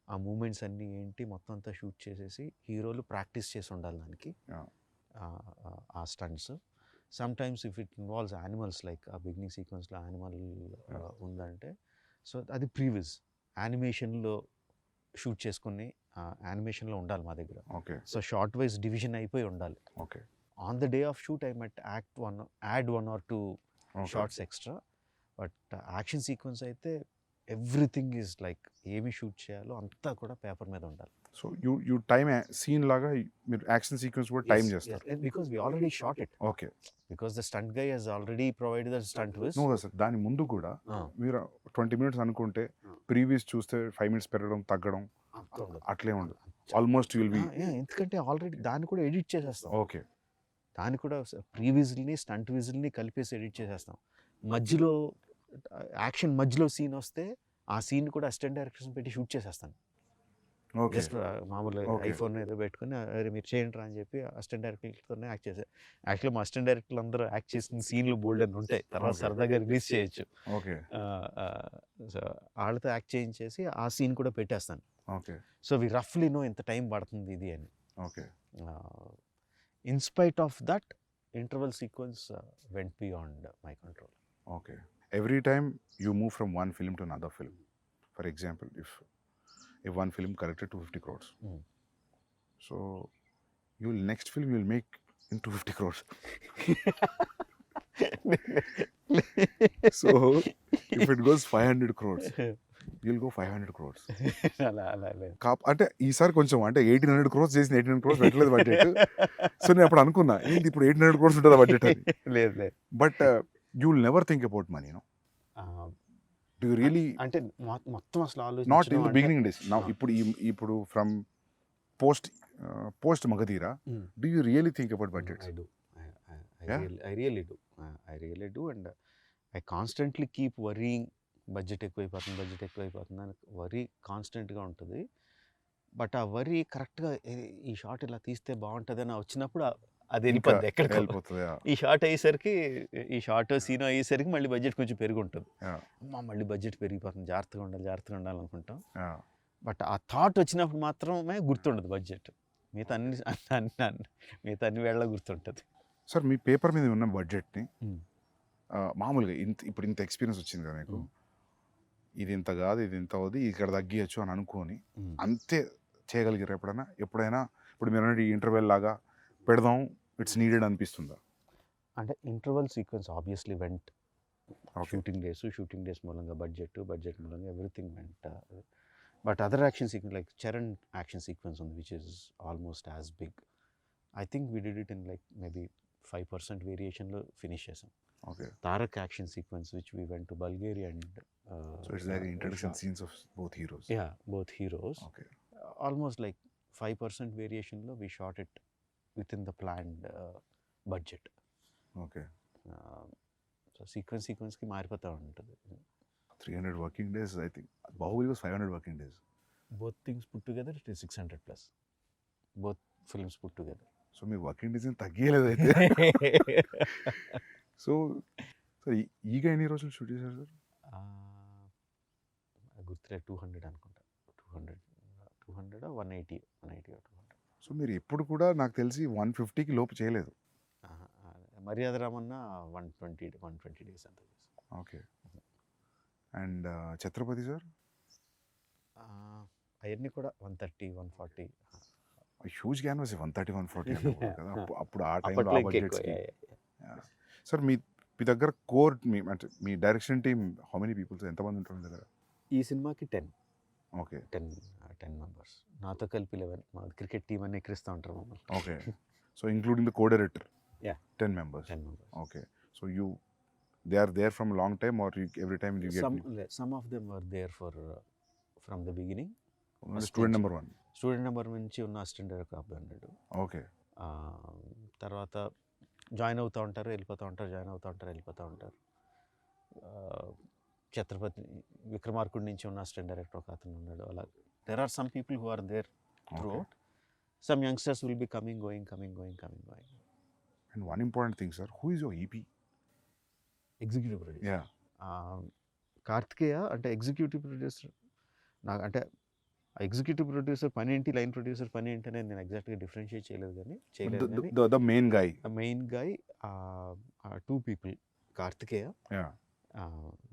ఆ మూమెంట్స్ అన్నీ ఏంటి మొత్తం అంతా షూట్ చేసేసి హీరోలు ప్రాక్టీస్ చేసి ఉండాలి దానికి ఆ stunts. Some times if it involves animals, like ఆ బిగినింగ్ సీక్వెన్స్లో యానిమల్ ఉందంటే, సో అది ప్రీవిజ్ యానిమేషన్లో షూట్ చేసుకుని యానిమేషన్లో ఉండాలి మా దగ్గర. Okay. So shot wise division అయిపోయి ఉండాలి. Okay. On the day of shoot I met add 1 or 2 shots extra. But action sequence అయితే ఎవ్రీథింగ్ ఈజ్ లైక్ ఏమి షూట్ చేయాలో అంతా కూడా పేపర్ మీద ఉండాలి. సో యూ టైమ్ సీన్ లాగా మీరు యాక్షన్ సీక్వెన్స్ కూడా టైం చేస్తారు? Because we already shot it. Okay. Because the stunt guy has already provided the stunt viz. No sir, దాని ముందు కూడా మీరు 20 minutes అనుకుంటే ప్రీవియస్ చూస్తే 5 minutes పెరగడం తగ్గడం అట్లే ఉండదు. ఆల్మోస్ట్ విల్ బి, ఎందుకంటే ఆల్రెడీ దాన్ని కూడా ఎడిట్ చేసేస్తాం. ఓకే. దాన్ని కూడా ప్రీ విజిల్ని స్టంట్ విజిల్ని కలిపేసి ఎడిట్ చేసేస్తాం. మధ్యలో యాక్షన్ మధ్యలో సీన్ వస్తే ఆ సీన్ కూడా అసిస్టెంట్ డైరెక్టర్స్ పెట్టి షూట్ చేసేస్తాను. జస్ట్ మామూలుగా ఐఫోన్ ఏదో పెట్టుకుని అరే మీరు చేయండి రా అని చెప్పి అసిస్టెంట్ డైరెక్టర్తోనే యాక్ట్ చేశారు. యాక్చువల్లీ మా అసిస్టెంట్ డైరెక్టర్లు అందరూ యాక్ట్ చేసిన సీన్లు బోల్డ్ అని ఉంటాయి, తర్వాత సరదాగా రిలీజ్ చేయొచ్చు. ఓకే. సో వాళ్ళతో యాక్ట్ చేయించేసి ఆ సీన్ కూడా పెట్టేస్తాను. ఓకే. సో వి రఫ్లీ నో ఇంత టైం పడుతుంది ఇది అని. Okay. In spite of that interval sequence vent beyond my control. Okay. Every time you move from one film to another film, for example, if one film collected 250 crores, so next film you'll make in 250 crores. So if it goes 500 crores, you'll go 500 crores. అంటే ఈసారి కొంచెం అంటే 1800 crores చేసిన 1800 crores పెట్టలేదు budget. So నేను అప్పుడు అనుకున్నా ఏంటి ఇప్పుడు 1800 crores ఉంటుందా బడ్జెట్ అని. లేదు. But you will never think about money, no? Do you really? అంటే మొత్తం అసలు ఆలోచించడం not in the beginning days. Now ఇప్పుడు from post Magadira, do you really think about budgets? I do. I really do. And I constantly keep worrying, budget ఎక్కువైపోతుంది అని worry కాన్స్టెంట్గా ఉంటుంది. But ఆ వరి కరెక్ట్‌గా ఈ షాట్ ఇలా తీస్తే బావుంటదని వచ్చినప్పుడు అది ఇంకా వెళ్ళిపోద్ది ఎక్కడికో. వెళ్ళిపోతుంది. ఈ షాట్ అయ్యేసరికి ఈ షాట్ సీన్ అయ్యేసరికి మళ్ళీ బడ్జెట్ కొంచెం పెరిగుంటది. Yeah. అమ్మ! మళ్ళీ బడ్జెట్ పెరిగిపోతుంది. జాగ్రత్తగా ఉండాలి, జాగ్రత్తగా ఉండాలనుకుంటాం. Yeah. బట్ ఆ థాట్ వచ్చినప్పుడు మాత్రమే గుర్తుండదు బడ్జెట్. మిగతా మిగతా అన్ని వేళలా గుర్తుంటది. సార్ మీ పేపర్ మీద ఉన్న బడ్జెట్ని హ్మ్. మామూలుగా ఇప్పుడు ఇంత ఎక్స్పీరియన్స్ వచ్చింది కదా మీకు, ఇది ఇంత కాదు, ఇది ఇంత అవుది, ఇక్కడ తగ్గియచ్చు అని అనుకొని అంతే చేయగలిగారు ఎప్పుడైనా ఇప్పుడు మీరు అన్నట్టు ఈ ఇంటర్వెల్ లాగా పెడదాం, ఇట్స్ నీడెడ్ అనిపిస్తుందా? అంటే interval sequence obviously went. Shooting days మూలంగా బడ్జెట్ మూలంగా everything went. But other action sequence like Charan action sequence ఉంది which is almost as big. I think we did it in like maybe 5% వేరియేషన్లో finish చేసాం. Okay. Tarak action sequence which we went to Bulgaria and so it's like introduction scenes of both heroes. Yeah, both heroes. Okay. Almost like 5% వేరియేషన్లో we shot it with in the planned budget. Okay. So సీక్వెన్స్కి మారిపోతూ ఉంటుంది. 300 working days, I think Baahubali was 500 working days. Both things put together it is 600+. Both films put together. So మీ working days తగ్గలేదు అయితే. So sir ఈగ ఎన్ని రోజులు shoot చేశారు సార్? గుర్తులే 200 అనుకుంటా. 200 180 200. సో మీరు ఎప్పుడు కూడా నాకు తెలిసి 150కి లోపు చేయలేదు. మర్యాద రామన్న 120 డేస్ అంత. ఓకే. And Chhatrapati sir? అవన్నీ కూడా 130 140. హ్యూజ్ క్యాన్వాస్ 130 140 కదా అప్పుడు ఆ టైంలో ఆ బడ్జెట్స్కి. సార్ మీ దగ్గర కోర్ అంటే మీ direction team how many peoples, ఎంతమంది ఉంటారు మీ దగ్గర? ఈ సినిమాకి 10. ఓకే. 10 మెంబర్స్. నాతో కలిపి 11. మా క్రికెట్ టీం అన్ని ఎక్కిరిస్తూ ఉంటారు మమ్మల్ని. Okay. So including the co director? Yeah. 10 members. Okay. So they are there from a long time, or every time you get some of them were there from the beginning. Student number 1. Student number నుంచి ఉన్న assistant director of hundred. Okay. తర్వాత join అవుతూ ఉంటారు, వెళ్ళిపోతూ ఉంటారు, join అవుతూ ఉంటారు, వెళ్ళిపోతూ ఉంటారు. ఛత్రపతి విక్రమార్కుడి నుంచి ఉన్న అసిస్టెంట్ డైరెక్టర్ ఒక అతను ఉన్నాడు. అలా there are some people who are there throughout. Some youngsters will be coming going. And one important thing, sir, who is your EP? Executive producer. Yeah. Karthikeya అంటే ఎగ్జిక్యూటివ్ ప్రొడ్యూసర్. నాకు అంటే ఎగ్జిక్యూటివ్ ప్రొడ్యూసర్ పని ఏంటి, line producer పని ఏంటి అనేది నేను ఎగ్జాక్ట్గా డిఫరెన్షియేట్ చేయలేదు. కానీ The main guy. Main guy 2 people. Karthikeya, Yeah.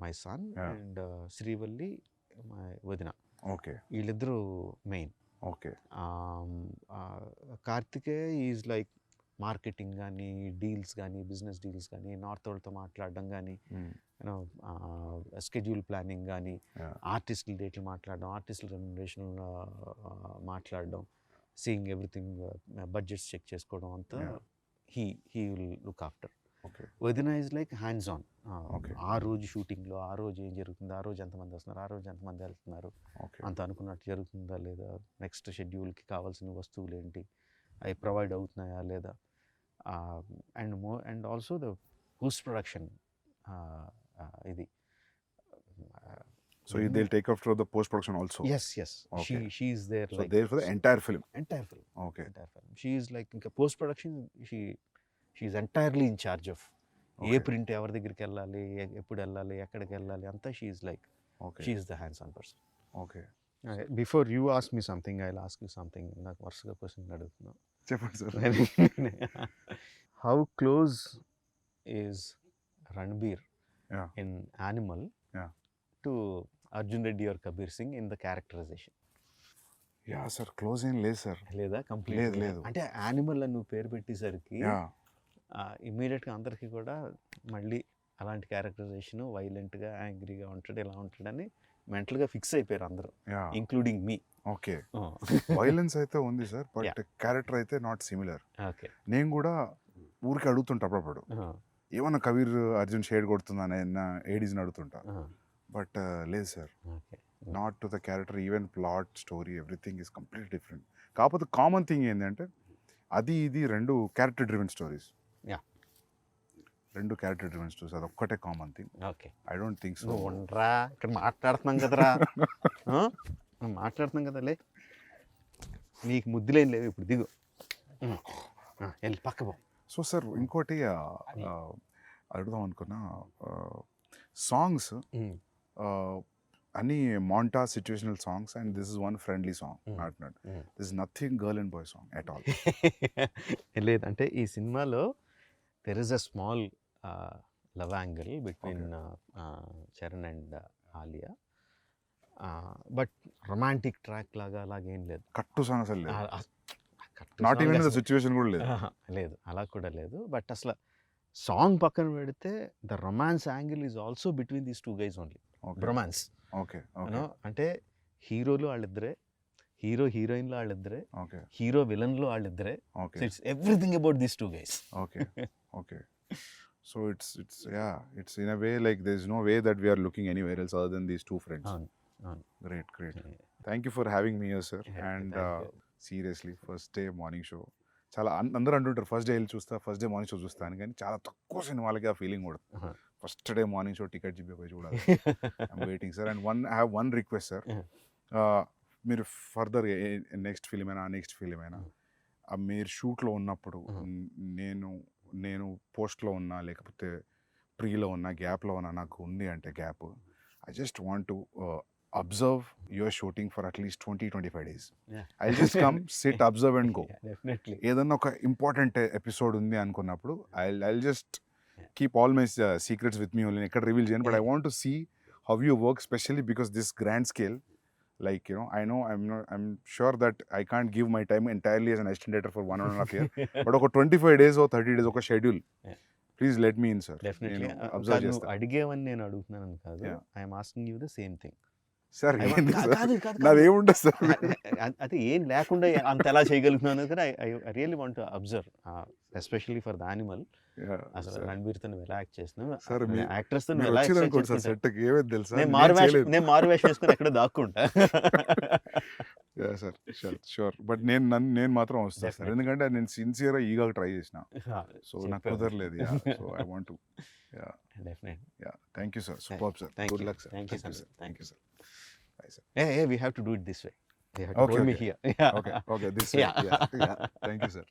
My son, and Srivalli my వదిన. ఓకే. వీళ్ళిద్దరూ main. Okay. Karthikeya is like marketing కానీ, డీల్స్ కానీ, బిజినెస్ డీల్స్ కానీ, నార్త్ వాళ్ళతో మాట్లాడడం కానీ, యూనో స్కెడ్యూల్ ప్లానింగ్ కానీ, ఆర్టిస్టుల డేట్లు మాట్లాడడం, ఆర్టిస్టుల రెమ్యునరేషన్ మాట్లాడడం, సీయింగ్ ఎవ్రీథింగ్, బడ్జెట్స్ చెక్ చేసుకోవడం అంతా హీ విల్ లుక్ ఆఫ్టర్. వదిన ఈజ్ లైక్ హ్యాండ్స్ ఆన్. ఆ రోజు షూటింగ్లో ఆ రోజు ఏం జరుగుతుంది, ఆ రోజు ఎంతమంది వస్తున్నారు, ఆ రోజు ఎంతమంది వెళ్తున్నారు, అంత అనుకున్నట్టు జరుగుతుందా లేదా, నెక్స్ట్ షెడ్యూల్కి కావాల్సిన వస్తువులు ఏంటి, అవి ప్రొవైడ్ అవుతున్నాయా లేదా, and also the post production. ఇది So they'll take after the post production also? Yes. Okay. She is there. So like, there for the entire film? Entire film. Okay. Entire film. She is like in post production, she is entirely in charge of ఏ print ఎవరి దగ్గరికి వెళ్ళాలి, ఎప్పుడు వెళ్ళాలి, ఎక్కడికి వెళ్ళాలి అంతా. She is like she is the hands on person. Okay. Before you ask me something, I will ask you something. నాకు వరుసగా క్వశ్చన్ అడుగుతున్నాను. చెప్పండి sir. How close is Ranbir in Animal to Arjun Reddy or Kabir Singh in the characterization? Yeah sir, close ఏం లేదు sir. లేదా? Complete లేదు. అంటే animal అని నువ్వు పేరు పెట్టేసరికి ఇమ్మీడియట్గా అందరికీ కూడా మళ్ళీ అలాంటి క్యారెక్టరైజేషన్, వైలెంట్గా, యాంగ్రీగా ఉంటాడు, ఇలా ఉంటాడని మెంటల్గా ఫిక్స్ అయిపోయారు అందరూ, ఇంక్లూడింగ్ మీ. ఓకే. వైలెన్స్ అయితే ఉంది సార్, బట్ క్యారెక్టర్ అయితే నాట్ సిమిలర్. ఓకే. నేను కూడా ఊరికి అడుగుతుంటా అప్పుడప్పుడు, ఏమన్నా కబీర్ అర్జున్ షేడ్ కొడుతుందని ఏడీస్ని అడుగుతుంటా. బట్ లేదు sir, not to the character, even plot, story, everything is complete different. కాకపోతే కామన్ థింగ్ ఏంటంటే అది ఇది రెండు క్యారెక్టర్ డ్రివెన్ స్టోరీస్. రెండు క్యారెక్టర్ డ్రివెన్ స్టోరీస్, అది ఒక్కటే common thing. Okay. I don't think so. ఉండరా, ఇక్కడ మాట్లాడుతున్నాం కదరా, మాట్లాడుతున్నాం కదా. లే నీకు ముద్దులేం లేవు ఇప్పుడు దిగు వెళ్ళి పక్క పో. సో సార్ ఇంకోటి అడుగుదాం అనుకున్నా, సాంగ్స్ అన్ని మాంటా situational songs and this is one friendly song, not this is nothing girl and boy song at all. లేదంటే ఈ సినిమాలో there is a small love angle between Charan and Alia, but romantic track లాగా అలాగేం లేదు. కట్టు సాంగ్ అసలు లేదు, కట్టు నాట్ song ఈవెన్ ద అసలు- సిచ్యువేషన్ కూడా లేదు. లేదు, అలా కూడా లేదు. బట్ అసలు సాంగ్ పక్కన పెడితే the romance angle is also between these two guys only. Romance okay okay అంటే హీరోలు వాళ్ళిద్దరే, హీరో హీరోయిన్లు వాళ్ళిద్దరే, ఓకే హీరో విలన్లు వాళ్ళిద్దరే. Okay it's everything about these two guys. Okay okay. So it's in a way like there's no way that we are looking anywhere else other than these two friends. అవును అవును. Great. Thank you for having me here, sir. And Thank you. seriously, first day morning show చాలా అందరూ అంటుంటారు first day వెళ్ళి చూస్తా, first day morning show చూస్తాను, కానీ చాలా తక్కువ సినిమాలకి ఆ ఫీలింగ్ కూడా. First day morning show ticket పోయి చూడాలి. I'm waiting sir. And I have one request sir, మీరు ఫర్దర్ నెక్స్ట్ ఫిలిం అయినా నెక్స్ట్ ఫిలిం అయినా మీరు షూట్లో ఉన్నప్పుడు నేను పోస్ట్లో ఉన్నా లేకపోతే ప్రీలో ఉన్నా గ్యాప్లో ఉన్నా, నాకు ఉంది అంటే gap, I just want to observe your shooting for at least 20-25 days. I just come sit observe and go. Definitely. ఏదన్నా ఒక ఇంపార్టెంట్ ఎపిసోడ్ ఉంది అనుకున్నప్పుడు I just keep all my secrets with me only, ఎక్కడ రివీల్ చేయను. But I want to see how you work, specially because this grand scale. Like, I'm sure that I can't give my time entirely as an assistant director for 1.5 year. But ఒక 25 days or 30 days ఒక schedule, please let me in sir. Definitely. Observe నువ్వు చేస్తా అడిగేవని నేను అడుగుతున్నాను కాదు, Yeah. I'm asking you the same thing. Sir. కాదు నాదేముండదు sir. అది ఏం లేకుండా అంత ఎలా చేయగలుగుతున్నాను కదా. I really want to observe, especially for the animal. అసలు రణబీర్తో నువ్వు ఎలా యాక్ట్ చేస్తున్నావు, సార్ యాక్టర్స్ తో మీరు ఎలా వచ్చింది యాక్ట్ అనుకోండి సార్, చేస్తున్నావు. సెట్కి ఏమేది తెలుసా, నేను మారు వేషం వేసుకుని ఎక్కడ దాక్కుంటా. Sir sure. బట్ నేను మాత్రం వస్తాను సార్, Definitely. ఎందుకంటే నేను సిన్సియర్గా ఈగా ట్రై చేసిన, సో నాకు చెప్పావు. కుదరలేదు. So I want to. Definitely. Thank you sir, super sir, Thank good you. Luck sir. Thank you, Thank sir. you, sir. Thank you, sir. Bye, sir. Hey, we have to do it this way. You have to Okay, hold me okay. here. Okay, this way. Yeah. Yeah. Thank you, sir.